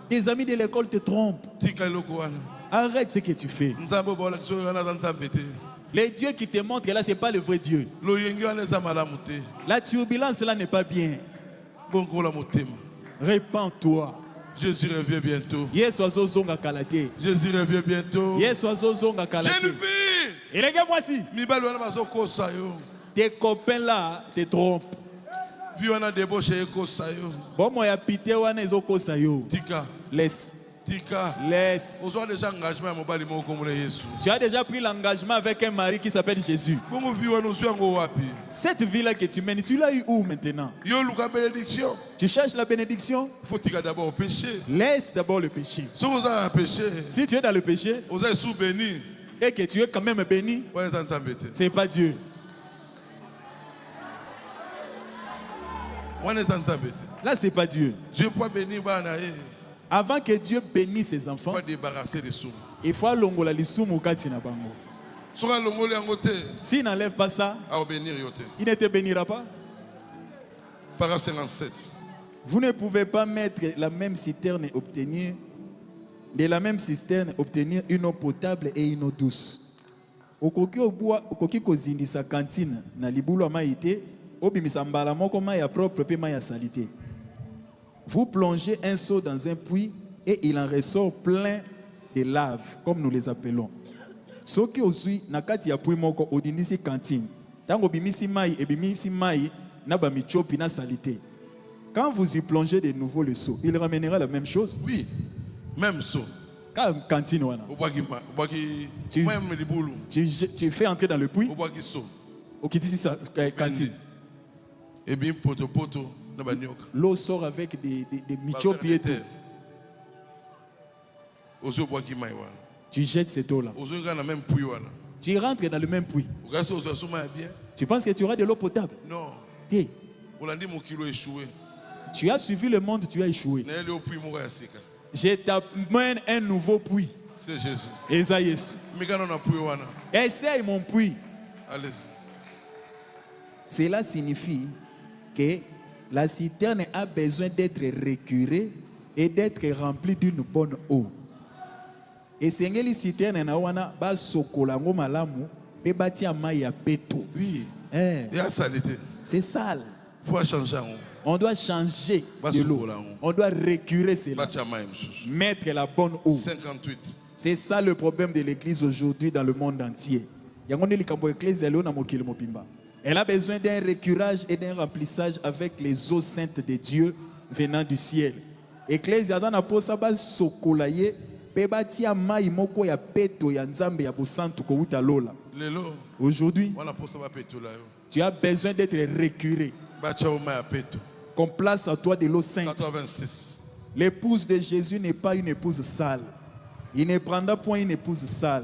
Tes amis de l'école te trompent. Arrête ce que tu fais. Le Dieu qui te montre là, ce n'est pas le vrai Dieu. La turbulence là n'est pas bien. Répands-toi. Jésus revient bientôt. Jésus revient bientôt. Et les gars, voici. Tes copains là te trompent. Bon, moi, laisse. Laisse. Tu as déjà pris l'engagement avec un mari qui s'appelle Jésus. Cette vie-là que tu mènes, tu l'as eu où maintenant? Tu cherches la bénédiction? Laisse d'abord le péché. Si tu es dans le péché et que tu es quand même béni, ce n'est pas Dieu. Là, ce n'est pas Dieu. Avant que Dieu bénisse ses enfants, il faut longola lisumu kati na bango. S'il n'enlève pas ça, il ne te bénira pas. Paragraphe 57. Vous ne pouvez pas mettre la même citerne et obtenir de la même cisterne obtenir une eau potable et une eau douce. Okoki kozindisa cantine na libulu maïté, obimisa mbala moko mai ya propre pe mai ya salité. Vous plongez un seau dans un puits et il en ressort plein de lave, comme nous les appelons. Soki ozui nakati ya puits moko odinisi cantine. Tango bimisi mai et bimisi mai na ba michopi na salité. Quand vous y plongez de nouveau le seau, il ramènera la même chose. Oui, même seau. Cantine wana. Tu fais entrer dans le puits. Okitisi sa cantine. Et bien poto. L'eau sort avec des michopi et tout. Tu jettes cette eau-là. Tu rentres dans le même puits. Tu penses que tu auras de l'eau potable? Non. Hey. Tu as suivi le monde, tu as échoué. Je t'amène un nouveau puits. C'est Jésus. Esaïe. Essaye mon puits. Allez. Cela signifie que la citerne a besoin d'être récurée et d'être remplie d'une bonne eau. Et c'est une citerne na wana ba sokolango malamu pe batia mai ya peto. Oui. Il y a saleté. C'est sale. Faut changer. On doit changer de l'eau. On doit récurer cela. Mettre la bonne eau. 58. C'est ça le problème de l'église aujourd'hui dans le monde entier. Elle a besoin d'un récurage et d'un remplissage avec les eaux saintes de Dieu venant du ciel. Ecclésia na posa ba sokolaye pe batia mai moko ya peto ya nzambe ya bosantu ko uta lola. Aujourd'hui, tu as besoin d'être récuré. Qu'on place à toi de l'eau sainte. 86. L'épouse de Jésus n'est pas une épouse sale. Il ne prendra point une épouse sale.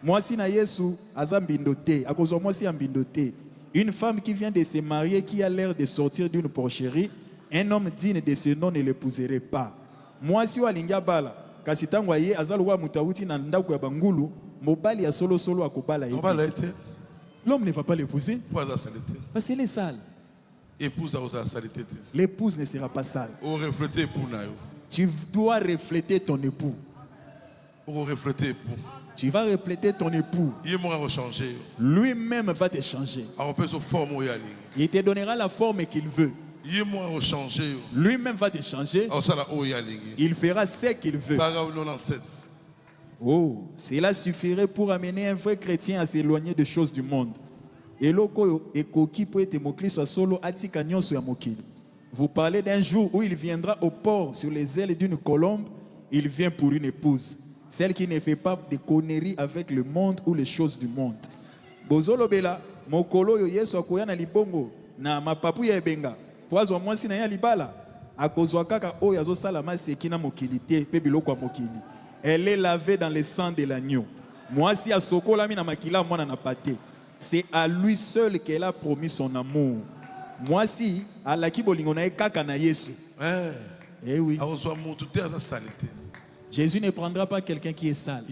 Moi si na Yesu azambindote, akozo moi si ambindote. Une femme qui vient de se marier, qui a l'air de sortir d'une porcherie, un homme digne de ce nom ne l'épouserait pas. Moi si walinga bala, kasi tango aye azalwa mutawuti na ndako ya bangulu, mobali ya solo akobala yete. L'homme ne va pas l'épouser parce qu'elle est sale. L'épouse ne sera pas sale. Tu dois refléter ton époux. Tu vas refléter ton époux. Lui-même va te changer. Il te donnera la forme qu'il veut. Lui-même va te changer. Il fera ce qu'il veut. Oh, cela suffirait pour amener un vrai chrétien à s'éloigner des choses du monde. Vous parlez d'un jour où il viendra au port sur les ailes d'une colombe. Il vient pour une épouse, celle qui ne fait pas de conneries avec le monde ou les choses du monde. Bozolo bela mokolo yo Yesu akoya na libongo na mapapu ya ebenga. Poazo mwasi na ya libala akozwa kaka oyo azosala maseki na mokili te pe biloko ya mokili. Elle est lavée dans le sang de l'agneau. Mwasi asokola mi na makila mwana na pate. C'est à lui seul qu'elle a promis son amour. Mwasi alaki bolingo na kaka na Yesu. Eh oui. Jésus ne prendra pas quelqu'un qui est sale.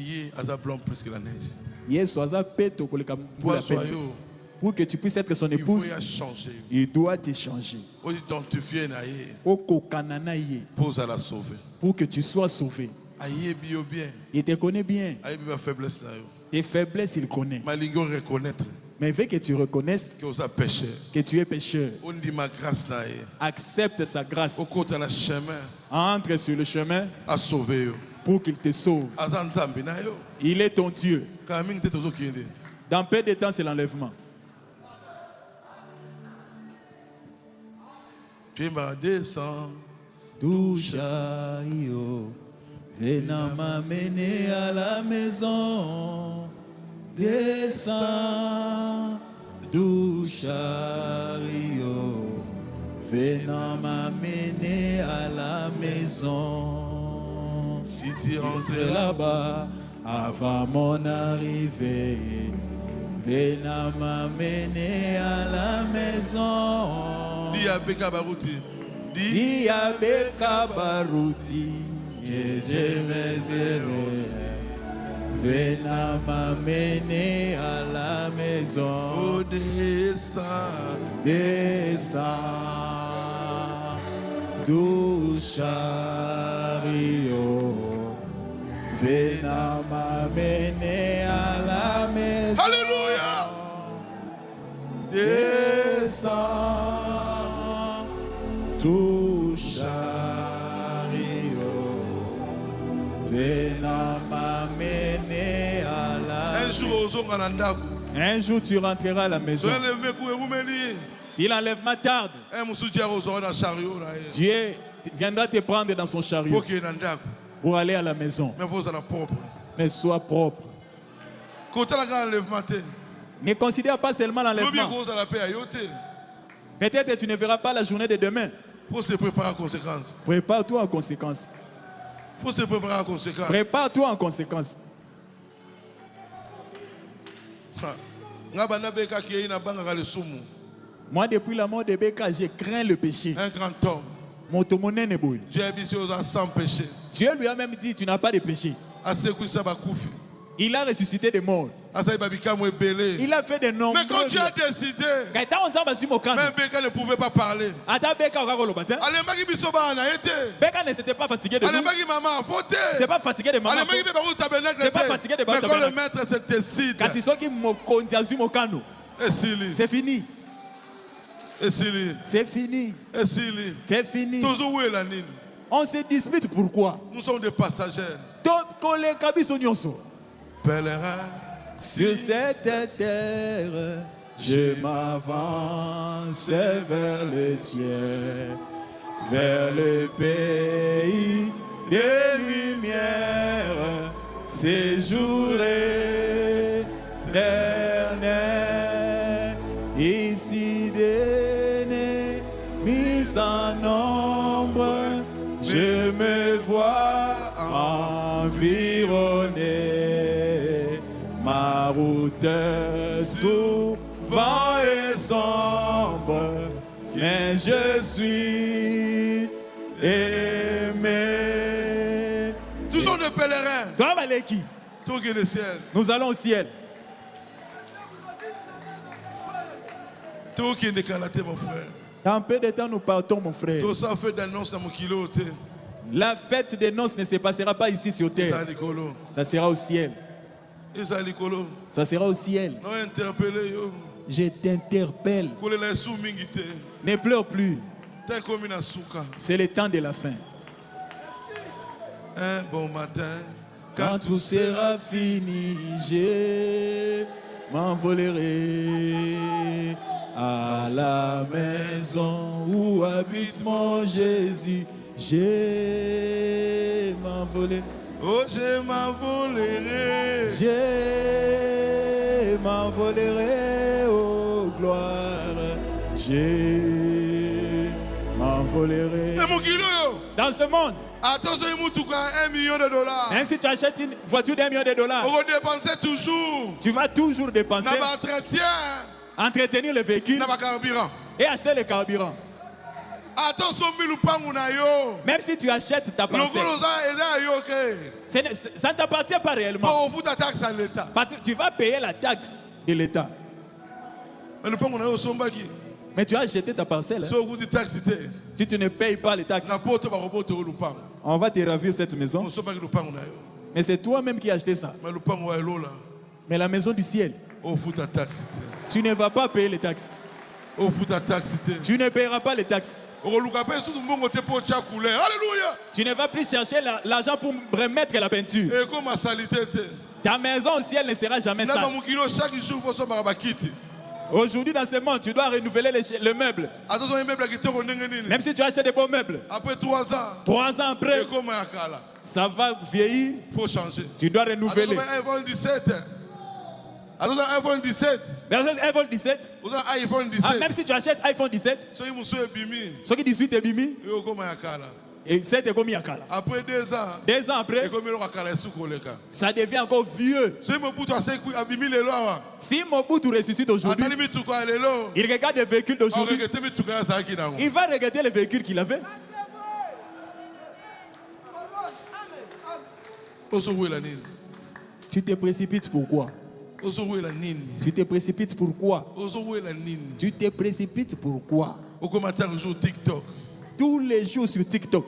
Yesu aza peto koleka mbula peto. Pour que tu puisses être son épouse, il doit te changer. Pour que tu sois sauvé. Il te connaît bien. Tes faiblesses, il connaît. Mais veut que tu reconnaisses que tu es pécheur. Accepte sa grâce. Entre sur le chemin pour qu'il te sauve. Il est ton Dieu. Dans peu de temps, c'est l'enlèvement. Douchaïo, venez m'amener à la maison. Descends, Douchaïo, venez m'amener à la maison. Si tu entres là-bas avant mon arrivée, venez m'amener à la maison. Diabeka Baruti, et je me venez m'amener à la maison. Oh, descends, descends, Douchaïo, venez m'amener à la maison. Alléluia. Descends, Douchaïo, venez m'amener à la maison. Un jour tu rentreras à la maison. Si l'enlèvement tarde, Dieu viendra te prendre dans son chariot pour aller à la maison. Mais sois propre. Ne considère pas seulement l'enlèvement. Peut-être que tu ne verras pas la journée de demain. Il faut se préparer en conséquence. Prépare-toi en conséquence. Il faut se préparer en conséquence. Prépare-toi en conséquence. Moi, depuis la mort de Beka, je crains le péché. Un grand homme. Dieu lui a même dit, tu n'as pas de péché. Il a ressuscité des morts. Il a fait des noms. Mais quand Dieu a décidé, même Beka ne pouvait pas parler. Beka ne s'était pas fatigué de nous. C'est pas fatigué de maman. C'est pas fatigué de mais quand le maître se décide, c'est fini. C'est fini. C'est fini. On se dispute pourquoi? Nous sommes des passagers. Pèlerin sur cette terre, je m'avance vers le ciel, vers le pays des lumières, séjour éternel, ici des mis en nombre, je me vois environné, ma route souvent est sombre, mais je suis aimé. Nous sommes des pèlerins. Tout qui est le ciel. Nous allons au ciel. Tout qui est décalaté, mon frère. Dans peu de temps, nous partons, mon frère. Tout ça fait d'annonce dans mon kilo. La fête des noces ne se passera pas ici sur terre. Ça sera au ciel. Ça sera au ciel. Je t'interpelle. Ne pleure plus. C'est le temps de la fin. Un bon matin, quand tout sera fini, je m'envolerai à la maison où habite mon Jésus. Je m'envolerai. Oh, je m'envolerai. Je m'envolerai, oh gloire. Je m'envolerai. Dans ce monde. Attention, $1 million. Ainsi tu achètes une voiture d'$1 million. On va dépenser toujours. Tu vas toujours dépenser. Entretenir le véhicule. Et acheter le carburant. Même si tu achètes ta parcelle, ça ne t'appartient pas réellement. Tu vas payer la taxe de l'État. Mais tu as acheté ta parcelle. Si tu ne payes pas les taxes, on va te ravir cette maison. Mais c'est toi-même qui as acheté ça. Mais la maison du ciel, tu ne vas pas payer les taxes. Tu ne payeras pas les taxes. Tu ne vas plus chercher l'argent pour remettre la peinture. Ta maison au ciel ne sera jamais sale. Aujourd'hui dans ce monde, tu dois renouveler le meuble. Même si tu achètes des beaux meubles, après 3 ans, 3 ans après, ça va vieillir. Il faut changer. Tu dois renouveler. iPhone 17. iPhone 17. iPhone 17. Même si tu achètes iPhone 17, ce qui 18 est bimi. Et 7 est comme Yakala. Après 2 ans. 2 ans après, ça devient encore vieux. Si Mobutu ressuscite aujourd'hui, il regarde les véhicules d'aujourd'hui. Il va regretter les véhicules qu'il avait. Tu te précipites pourquoi? Tu te précipites pourquoi? Tu te précipites pourquoi? Tous les jours sur TikTok.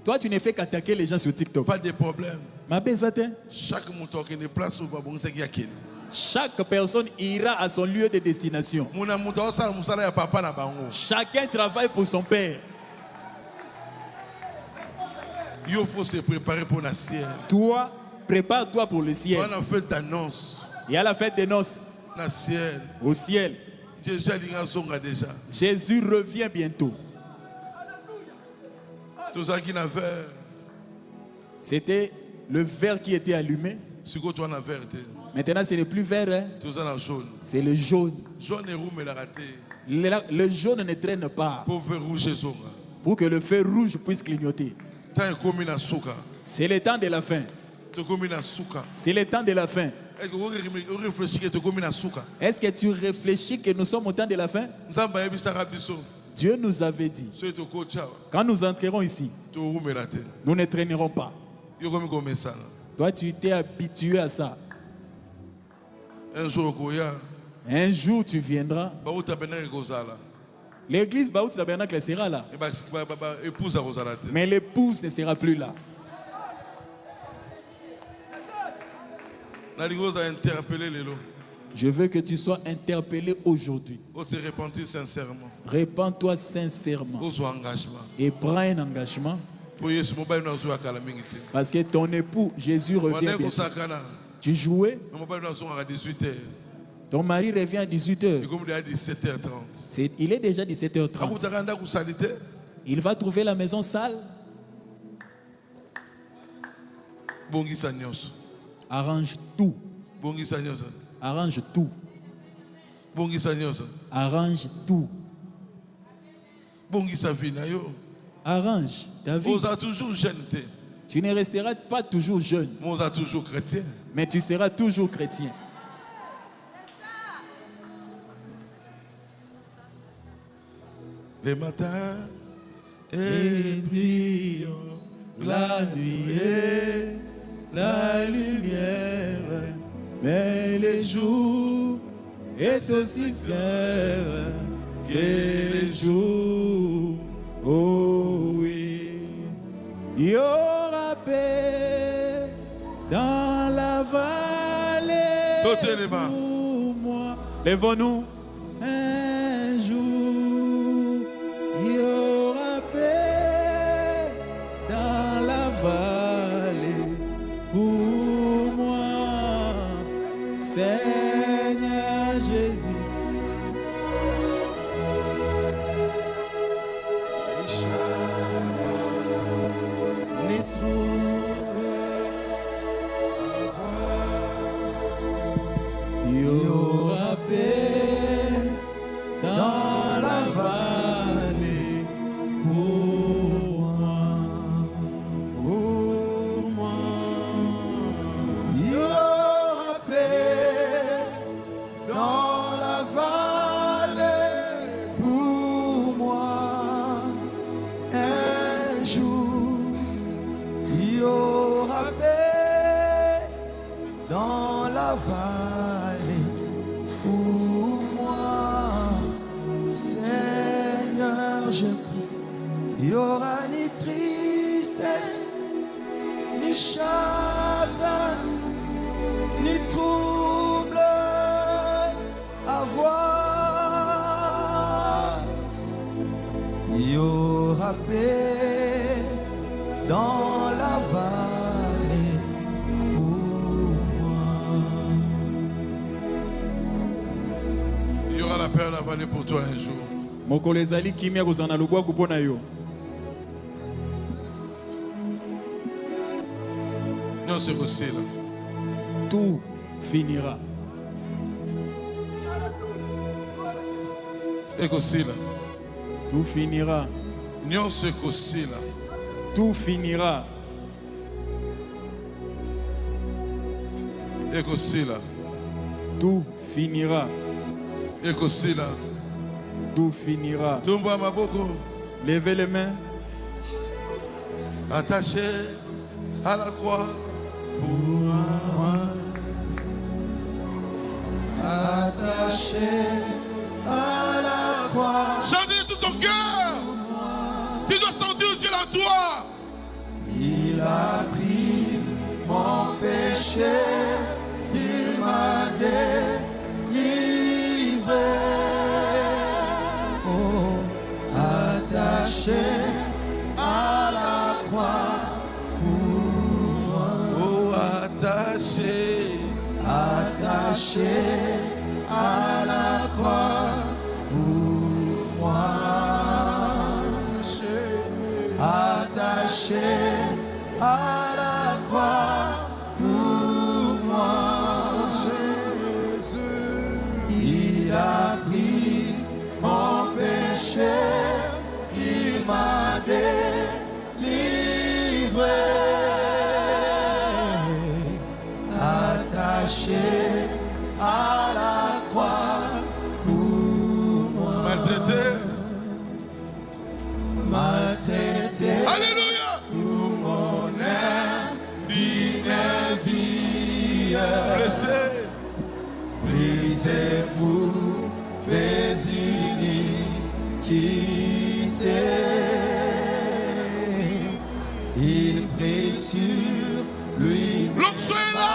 Toi, tu ne fais qu'attaquer les gens sur TikTok. Pas de problème. Chaque personne ira à son lieu de destination. Chacun travaille pour son père. Il faut se préparer pour la ciel. Toi, prépare-toi pour le ciel. Il y a la fête des noces. Au ciel. Jésus revient bientôt. C'était le verre qui était allumé. Maintenant, ce n'est plus vert. Hein? C'est le jaune. Le jaune ne traîne pas. Pour que le feu rouge puisse clignoter. C'est le temps de la fin. C'est le temps de la fin. Est-ce que tu réfléchis que nous sommes au temps de la fin? Dieu nous avait dit, quand nous entrerons ici, nous ne traînerons pas. Toi, tu t'es habitué à ça. Un jour, tu viendras. L'église Baout Tabernacle sera là. Mais l'épouse ne sera plus là. Je veux que tu sois interpellé aujourd'hui. Répands-toi sincèrement. Et prends un engagement. Parce que ton époux, Jésus, revient bientôt. Tu jouais. Ton mari revient à 18h. Il est déjà 17h30. Il va trouver la maison sale. Arrange tout. Arrange tout. Arrange tout. Arrange ta vie. Tu ne resteras pas toujours jeune. Mais tu seras toujours chrétien. Le matin et brille la nuit et la lumière, mais le jour est aussi clair que le jour. Oh oui, il y aura paix dans Lèvons-nous. Un jour, il y aura paix dans la vallée pour moi, Seigneur Jésus. Il y aura paix dans la vallée pour moi, pour moi. Il y aura paix dans la vallée pour moi. Un jour, il y aura paix dans la vallée pour moi. Seigneur, je prie, il n'y aura ni tristesse, ni chagrin, ni trouble à voir. Il y aura paix dans la vallée pour moi. Il y aura la paix dans la vallée pour toi un jour. Mokolo ezali kimia kozana lubwaku mpona yo. Non, c'est aussi là. Tout finira. Et aussi là. Tout finira. Non, c'est aussi là. Tout finira. Et aussi là. Tout finira. Et aussi là. Tout finira. Tomba Maboko. Levez les mains. Attaché à la croix pour moi. Attaché à la croix. Chantez de tout ton cœur. Tu dois sentir Dieu en toi. Il a pris mon péché. Il m'a délivré. Oh, attaché à la croix pour moi. Oh, attaché. Attaché à la croix pour moi. Attaché à la croix pour moi. Jésus, il a pris mon péché, il m'a délivré. Attaché à la croix pour moi. Maltraité. Maltraité. Alléluia. Pour mon indigne vie. Blessé. Brisé pour mes iniquités. Il prie sur lui. L'onction est là.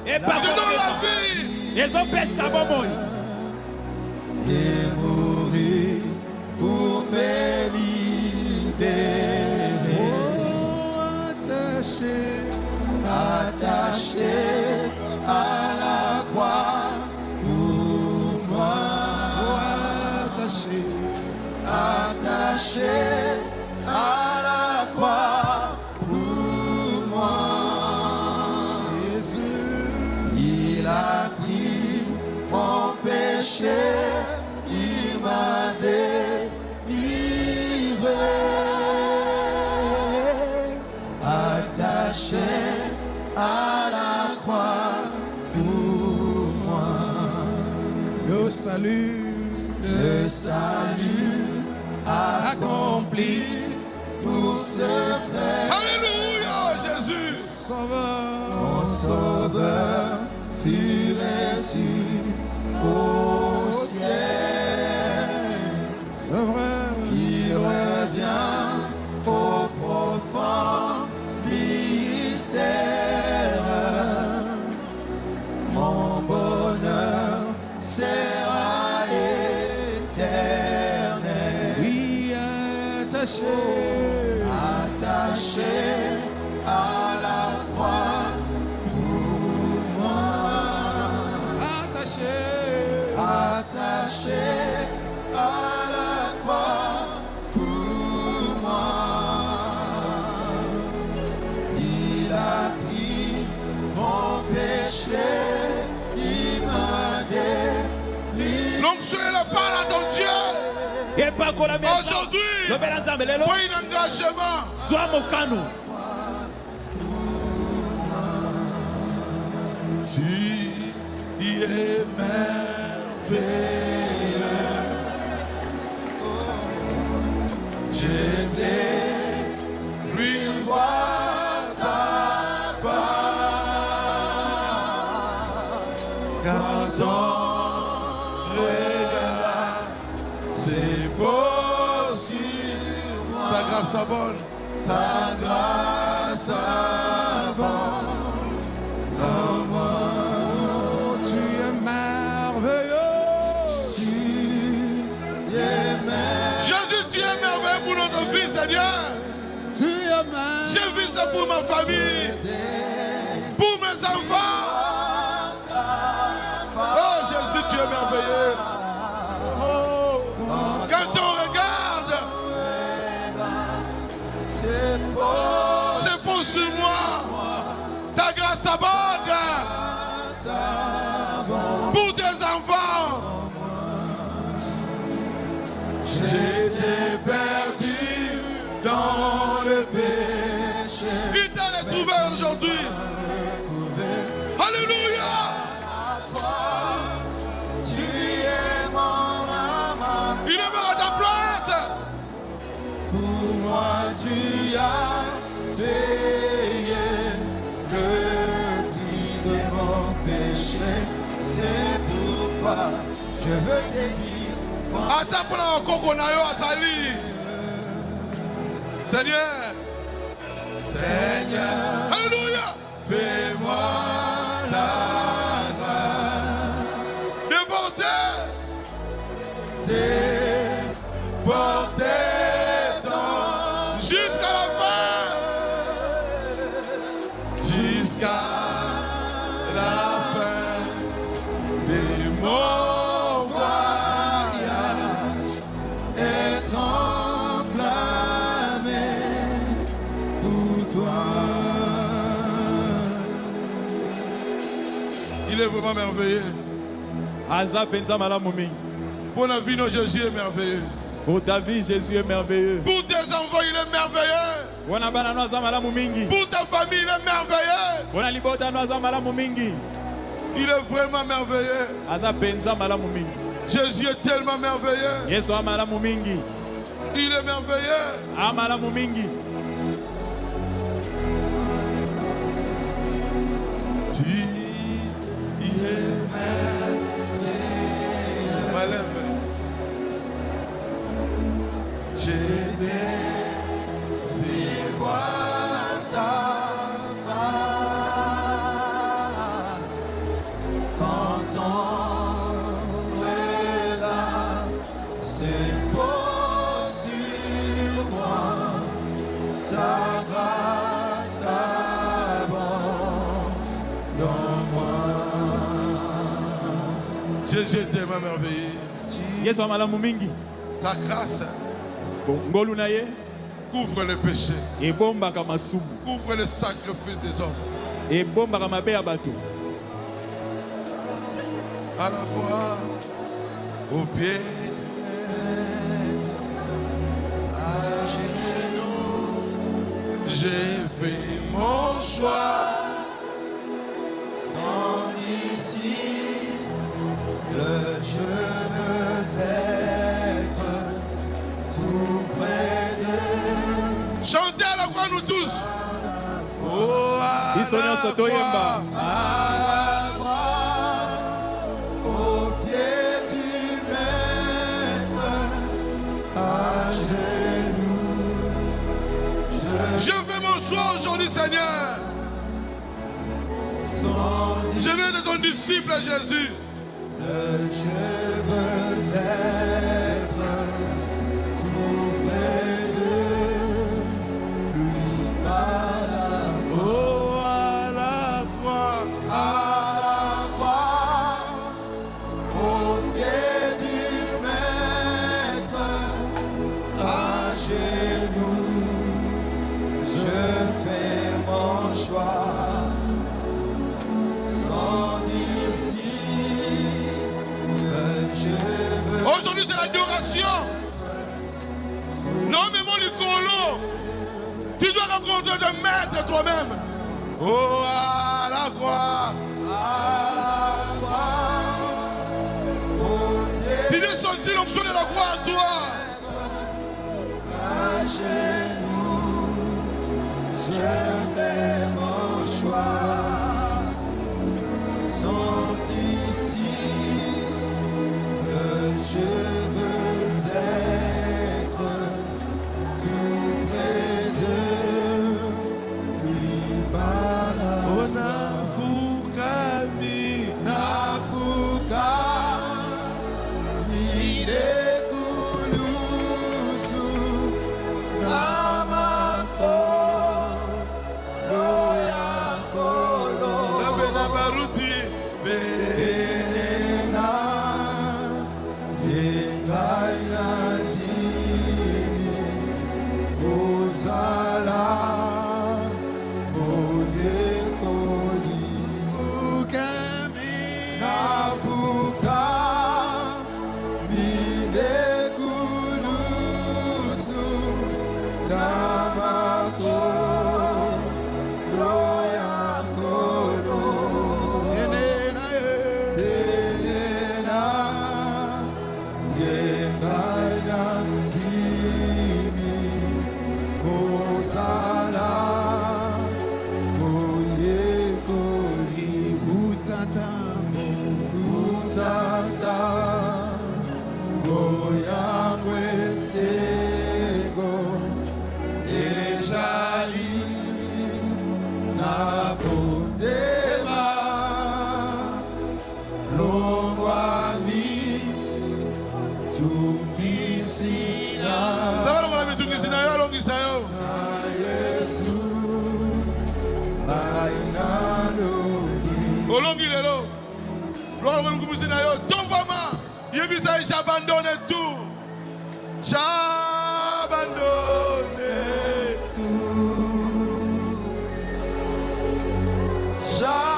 Et par Te donne la vie. les hommes pèsent sa bombe. Et mourir pour me libérer. Oh, attaché, attaché à la croix pour moi. Oh, attaché, attaché à la croix pour moi. Jésus, il a pris mon péché, il m'a délivré. Attaché à la croix pour moi. Le salut accompli pour ce frère. Alléluia, Jésus. Sauveur, mon sauveur fut reçu au ciel. C'est vrai. Il revient au profond mystère. Mon bonheur, c'est éternel. Oui, attaché, attaché à la croix pour moi. attaché, Attaché à la croix pour moi. Il a pris mon péché, il m'a délivré. L'onction est la parole de Dieu. et pas qu'on la maison. Aujourd'hui, Le bel ensemble, le pour un engagement. soit mon canon. Tu y es merveilleux. J'étais une fois ta face. Quand on regarde, c'est beau sur moi. Ta grâce abonde. Ta grâce abonde. Tu es merveilleux. Tu es merveilleux. Jésus, tu es merveilleux pour notre vie, Seigneur. Tu es merveilleux. J'ai vu ça pour ma famille, pour mes enfants. Oh Jésus, tu es merveilleux. Quand on regarde, C'est beau. c'est pour sur moi. Ta grâce abonde pour tes enfants. J'étais perdu dans le péché. Il t'a retrouvé aujourd'hui. Alléluia. Tu es mon amant. Il est mort à ta place. Pour moi, tu as payé le prix de mon péché. C'est pourquoi je veux te dire. Ata pona okoko na yo azali. Seigneur. Seigneur, Alléluia. fais-moi la grâce De porter. de porter ton Jusqu'à la fin. jusqu'à la fin de mon voyage, être enflammé pour toi. Il est vraiment merveilleux. Aza penza malamu mingi. Pour la vie, nos Jésus est merveilleux. Pour ta vie, Jésus est merveilleux. Pour tes enfants, il est merveilleux. Wana bana no aza malamu mingi. Pour ta famille, il est merveilleux. Wana libota no aza malamu mingi. Il est vraiment merveilleux. Aza penza malamu mingi. Jésus est tellement merveilleux. Yesu amalamu mingi. Il est merveilleux. Amalamu mingi. Tu y es merveilleux. J'ai désiré voir ta face quand on regarde, c'est beau sur moi, ta grâce abonde en moi. Jésus est tellement merveilleux. Yesu amalamu mingi. Ta grâce Ngolu na ye couvre le péché, ebombaka masumu. couvre le sacrifice des hommes. Ebombaka mabe ya bato. À la croix, au pied, À genoux, j'ai fait mon choix. sans ici, je veux être tout près de Chantez à la croix, nous tous. Oh, à Biso nyonso toyemba. à la croix, au pied du maître, à genoux, Je fais mon choix aujourd'hui, Seigneur. Je vais être ton disciple, Jésus. je veux être Tu dois rencontrer de maître toi-même. Oh, à la croix. Tu dois sentir l'onction de la croix en toi. Je fais mon choix. Sont ici que je veux être tout près de lui. J'abandonne tout. J'abandonne tout. J'abandonne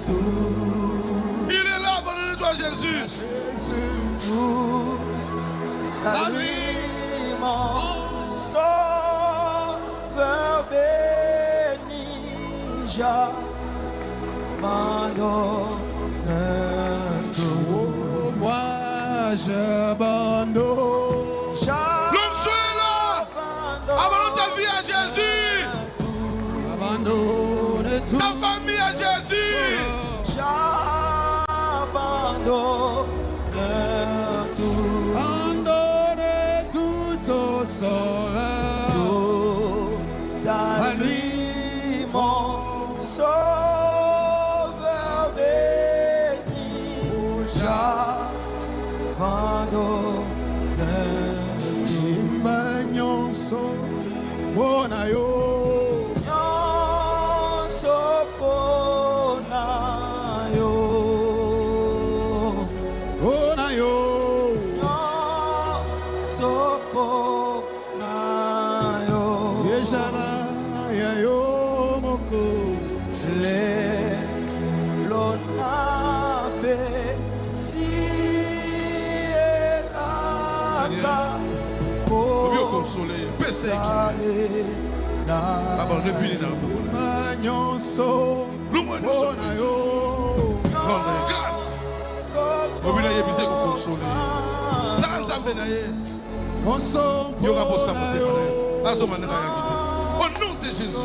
tout. Il est là, abandonne-toi Jésus. La nuit, mon sauveur béni, j'abandonne. Moi j'abandonne. L'onction est là. Abandonne ta vie à Jésus. Abandonne tout. Ta famille à Jésus. J'abandonne tout. Abandonne tout au Sauveur. À lui mon sauveur béni. Bonayo, nyonso bonayo, bonayo, nyonso bonayo. Yeshana yayo moko, le lonabe si elaka. Consoler, baissez. Abandonne plus les nyonso, bonayo, grande grâce. Au milieu de l'épisode, consoler. Ça nous a nyonso, bonayo. Au nom de Jésus.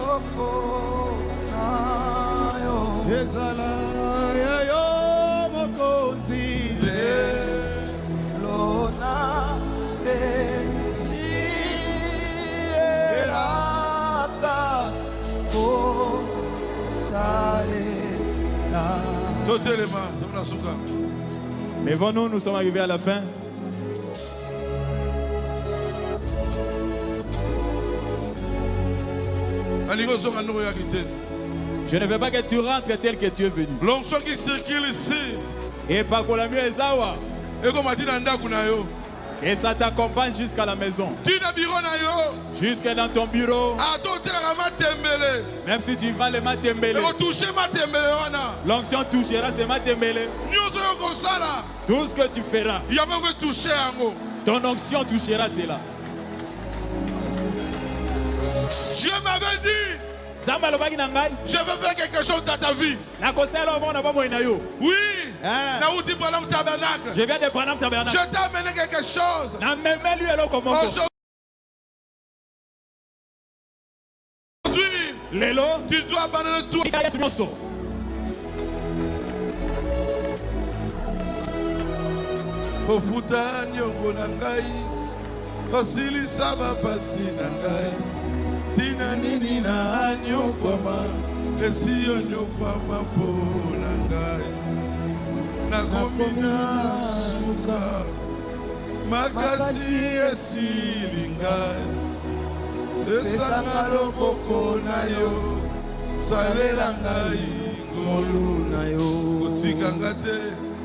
Ezala yayo mokonzi, lonabe si elaka ko salela. Lèvons-nous, nous sommes arrivés à la fin. Je ne veux pas que tu rentres tel que tu es venu. L'onction qui circule ici. Et pas pour la mieux Ezawa. Et comme a dit Nanda Kunayo. Et ça t'accompagne jusqu'à la maison. Jusqu'à dans ton bureau. Même si tu vends les matembele. L'onction touchera ces matembele. Tout ce que tu feras. Ton onction touchera cela. Dieu m'avait dit, je veux faire quelque chose dans ta vie. Oui. Je viens de Branham Tabernacle. Je t'ai amené quelque chose. Aujourd'hui, tu dois abandonner tout. Ofuta nyongo na ngai, osilisa bapasi na ngai. Tina nini na nyokwama, esi onyokwama po na ngai. Nakomi na suka, makasi esili ngai. Esanga loboko na yo, salela ngai ngolu na yo. Kotikanga te.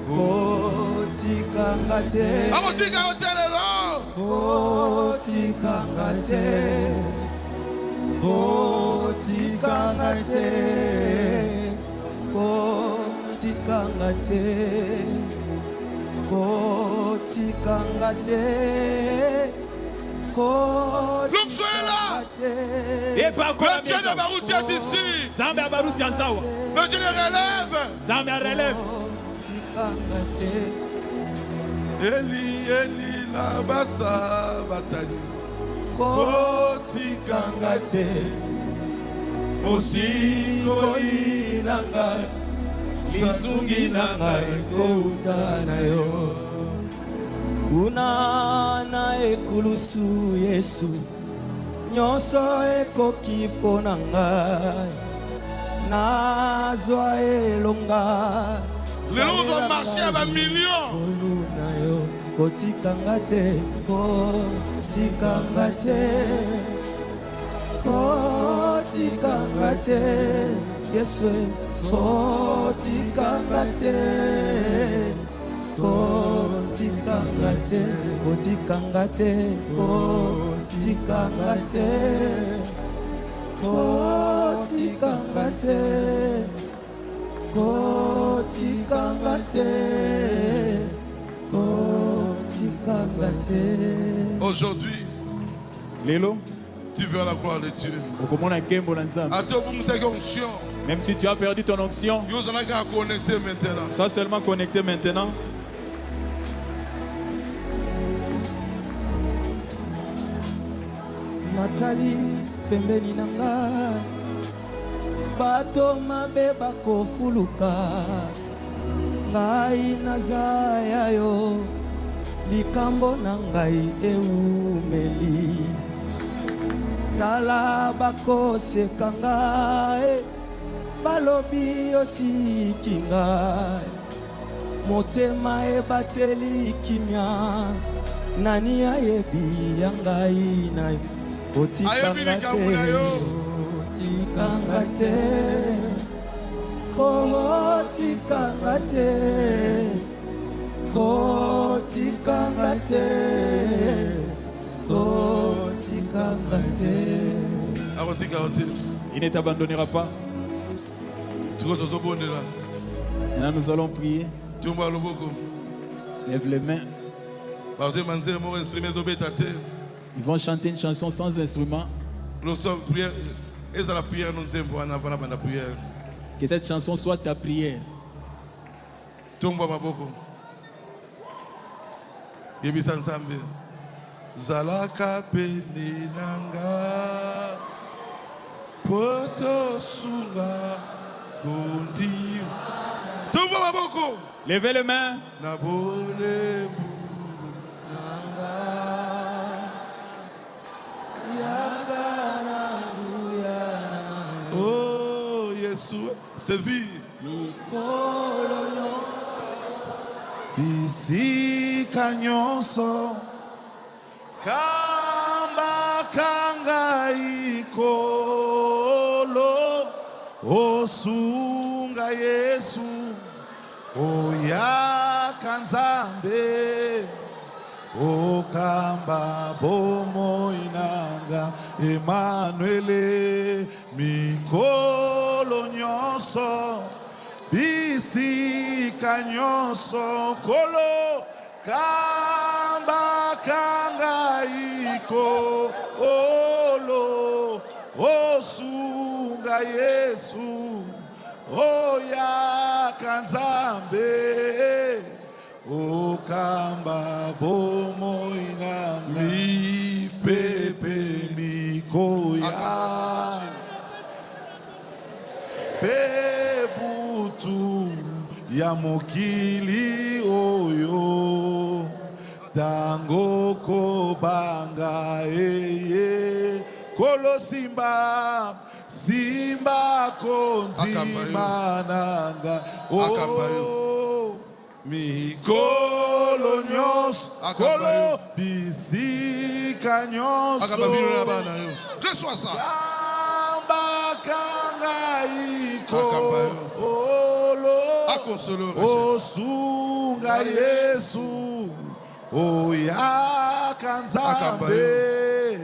Kotikanga te. Akotikanga te lelo. Kotikanga te. Kotikanga te. Kotikanga te. Kotikanga te. L'homme soit là. Et pas le Dieu de Barouti est ici. Le Dieu de relève. Eli, Eli, la basa batani. Kotikanga te. Mosingo inanga. Lisungi nanga kouta na yo. Kuna na ekulusu Yesu. Nyonso ekoki pona ngai. Nazwa elonga. Les loups ont marché avec millions. Kotikanga te, kotikanga te, kotikanga te, Yesu, kotikanga te, kotikanga te, kotikanga te, kotikanga te, kotikanga te. Kotikanga te, kotikanga te. Aujourd'hui, Lelo, tu veux la gloire de Dieu. Même si tu as perdu ton onction, sois seulement connecté maintenant. Nathalie, pembeni nanga. Bato mabe bakofuluka ngai nazaya yo likambo na ngai eumeli tala bakoseka ngai balobi otiki ngai motema ebateli kimia nani ayebi ya ngai na kotikanga te. Kotikanga te, kotikanga te, kotikanga te, kotikanga te. Il ne t'abandonnera pas. Maintenant nous allons prier. Lève les mains. Ils vont chanter une chanson sans instrument. Que cette chanson soit ta prière. Zalaka peninanga poto sunga kundi. Levez les mains. Oh, Jésus, c'est vie. Bisika nyonso kamba kanga ikolo osunga Yesu oya kanzambe okamba bomo inanga Emmanuel mikolo nyonso bisika nyonso kolo kamba kanga iko olo Osunga Yesu Oya Kanzambe Okamba Bomo Inanga Mi Pepe Mikoya Pebutu ya mokili oyo Dango kobanga eye Kolo simba Simba konzi mananga Oh Mikolo nyos Kolo bisika nyoso Reçois ça. Osunga Yesu Oya Kanzambe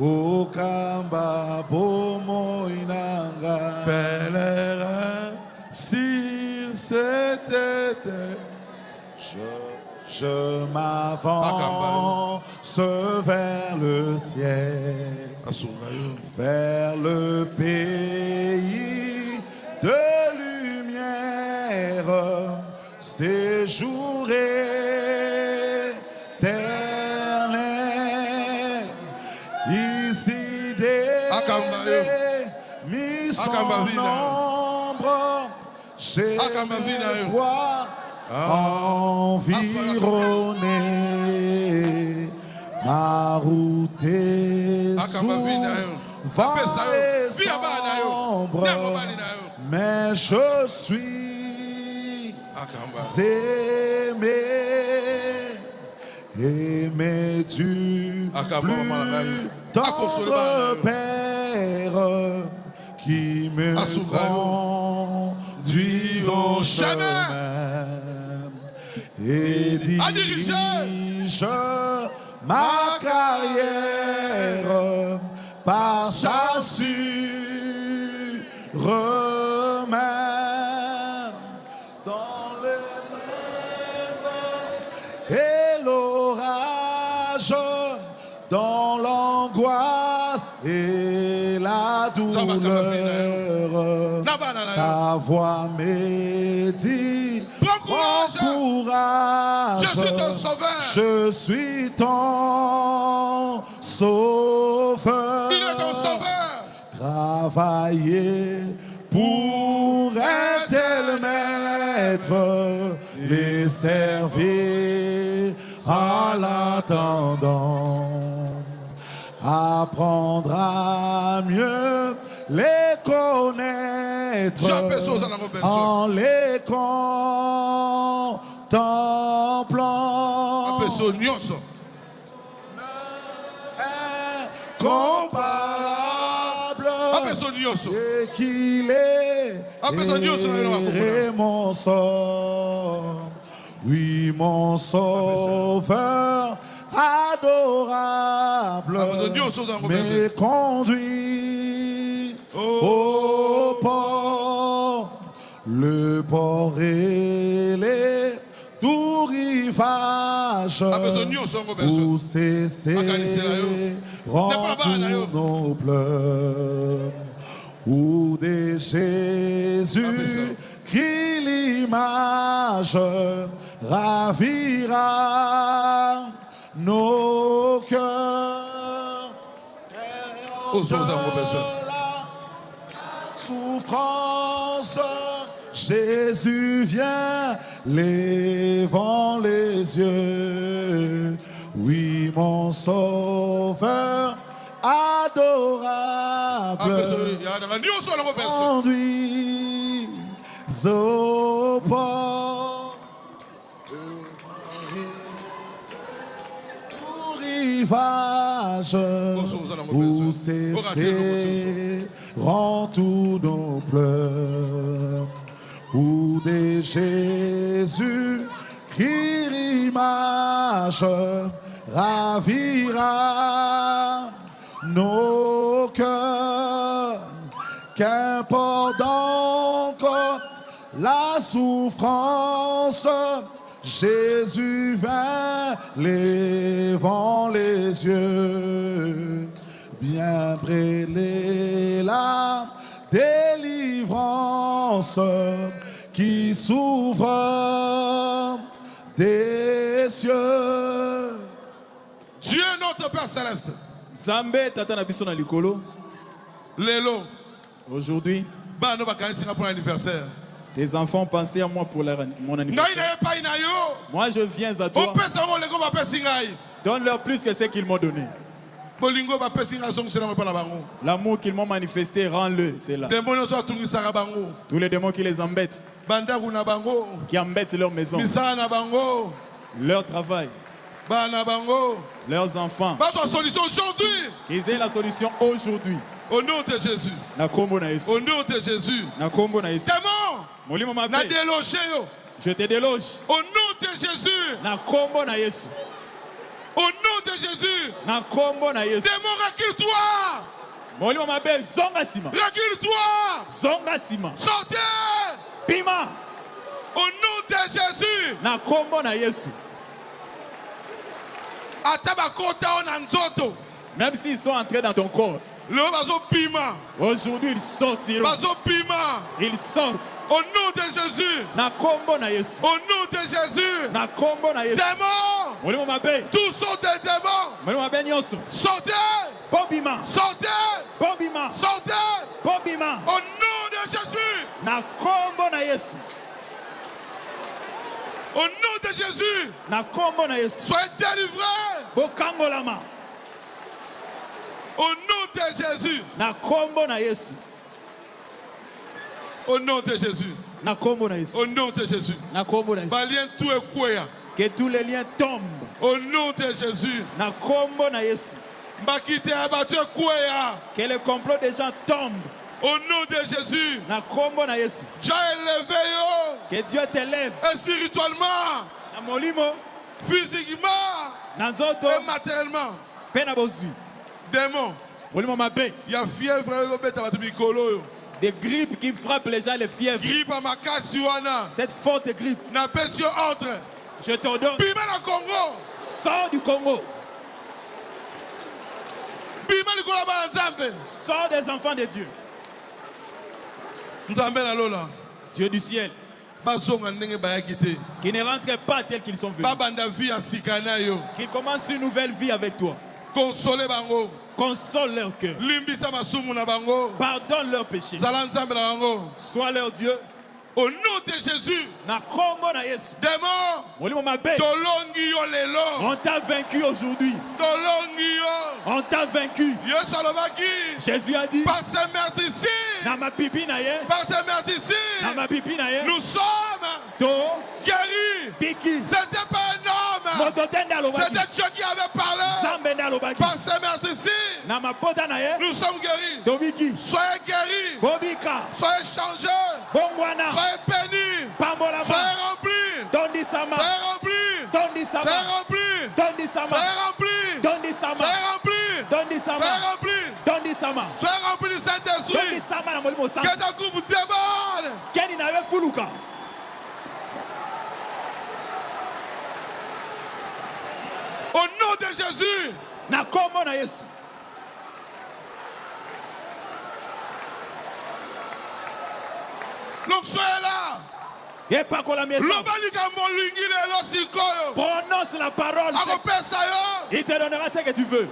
Okamba Bomo Inanga Pèlerin sur cette terre Je m'avance vers le ciel vers le pays de lumière, séjour éternel, ici des mis son ombre, j'ai les voix environnées, ma route est sous vent et sombre, mais je suis aimé du plus tendre Père qui me conduit au chemin et dirige ma carrière par sa sûre main dans les rêves et l'orage, dans l'angoisse et la douleur. Sa voix me dit prends courage, je suis ton sauveur. Je suis ton sauveur. Il est ton sauveur. Travailler pour un tel maître, les servir en l'attendant, apprendre à mieux les connaître en les contemplant. Incomparable et qu'il est et mon sort, oui mon sauveur adorable me conduit au port, le port et les tout rivage où cesseront tous nos pleurs, où des Jésus qui l'image ravira nos cœurs. La souffrance, Jésus vient, levant les yeux. Oui, mon sauveur adorable, conduis au port, au rivage où cesseront tous nos pleurs, où des Jésus qui l'image ravira nos cœurs. Qu'importe donc la souffrance, Jésus vint, levant les yeux, bien près les larmes puissance qui s'ouvre des cieux. Dieu notre Père Céleste. Zambé tata na biso na likolo. Lelo. Aujourd'hui. Bano bakanisi pour l'anniversaire. Tes enfants pensaient à moi pour mon anniversaire. Moi je viens à toi. Donne-leur plus que ce qu'ils m'ont donné. L'amour qu'ils m'ont manifesté, rends-le, c'est là. Tous les démons qui les embêtent, qui embêtent leur maison, leur travail, leurs enfants, qu'ils aient la solution aujourd'hui. Au nom de Jésus. Au nom de Jésus. Démon, na délogé yo. Je te déloge. Au nom de Jésus. Na kombo na Yesu. Au nom de Jésus. Na kombo na Yesu. Démon, recule-toi. Molimo mabe zonga sima. Recule-toi. Zonga sima. Sortez. Pima. Au nom de Jésus. Na kombo na Yesu. Atabakota onanzoto. Même s'ils sont entrés dans ton corps. Aujourd'hui ils sortiront. Ils sortent. Au nom de Jésus. Na kombo na Yesu. Au nom de Jésus. Na kombo na Yesu. Démons. Molimo mabe. Tous sont des démons. Molimo mabe nyonso. Sortez. Bobima. Sortez. Bobima. Sortez. Bobima. Au nom de Jésus. Na kombo na Yesu. Au nom de Jésus. Na kombo na Yesu. Soyez délivrés. Bokangolama. Au nom de Jésus. Na kombo na Yesu. Au nom de Jésus. Na kombo na Yesu. Au nom de Jésus. Na kombo na Yesu. Que tous les liens tombent. Au nom de Jésus. Na kombo na Yesu. Que le complot des gens tombe. Au nom de Jésus. Na kombo na Yesu. Dieu élevé yo. Que Dieu t'élève. Spirituellement. Na molimo. Physiquement. Na nzoto. Et matériellement. Pena bozu. Démon. Molimo mabe. Il y a fièvre mikolo. Des grippes qui frappent les gens, les fièvres. Grippe à Makasiwana. Cette forte grippe. Na pétio entre. Je t'ordonne. Bima na Congo. Sors du Congo. Bima ni kola ba Nzambe. Sors des enfants de Dieu. Nzambe na lola. Dieu du ciel. Qui ne rentrent pas tels qu'ils sont venus. Qu'ils commencent une nouvelle vie avec toi. Consolez bango. Console leur cœur. Pardonne leurs péchés. Sois leur Dieu. Au nom de Jésus. Démon. On t'a vaincu aujourd'hui. On t'a vaincu. Jésus a dit. Par ses meurtrissures. Nous sommes guéris. C'était pas un homme. C'était Dieu qui avait parlé. Par ses meurtrissures. Nous sommes guéris. Soyez guéris. Soyez changés. Soyez bénis. Soyez remplis. Soyez remplis. Soyez remplis. Soyez remplis. Soyez remplis. Soyez remplis. Soyez remplis du Saint-Esprit. Que ta coupe déborde. Au nom de Jésus. Donc soyez là. Prononce la parole. Il te donnera ce que tu veux.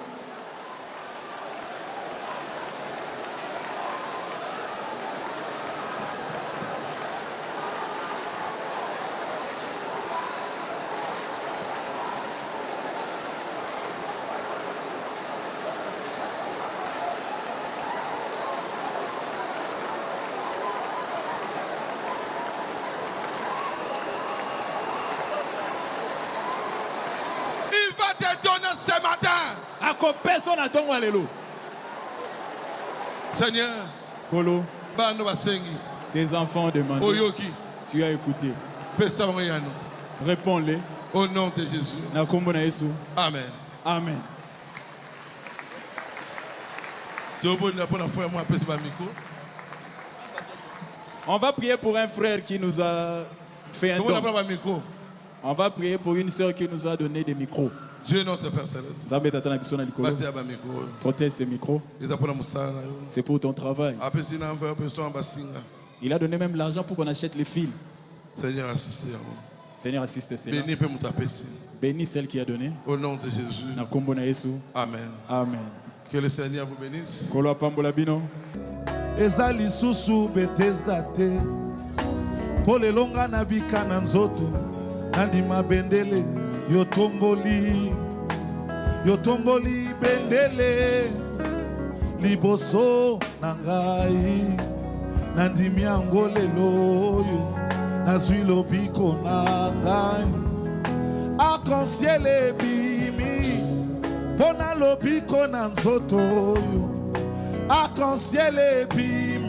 Ce matin. Seigneur, Kolo, tes enfants demandent. Tu as écouté. Réponds-les. Au nom de Jésus. Amen. Amen. On va prier pour un frère qui nous a fait un don. On va prier pour une soeur qui nous a donné des micros. Dieu notre Père Céleste. Protège ces micros. C'est pour ton travail. Il a donné même l'argent pour qu'on achète les fils. Seigneur, assistez à moi. Seigneur, assiste cela. Bénis peut me taper. Bénis celle qui a donné. Au nom de Jésus. Amen. Amen. Que le Seigneur vous bénisse. Kolo pambola bino. Ezali susu Bethesda te. Pole longa na bika na nzoto. Nandima bendele. Yotomboli. Yotomboli bendele. Liboso nangai. Nandimi angolelo yo. Nazwi lobiko nangai. Arc-en-ciel ebimi. Pona lobiko na nzoto yo. Arc-en-ciel ebimi.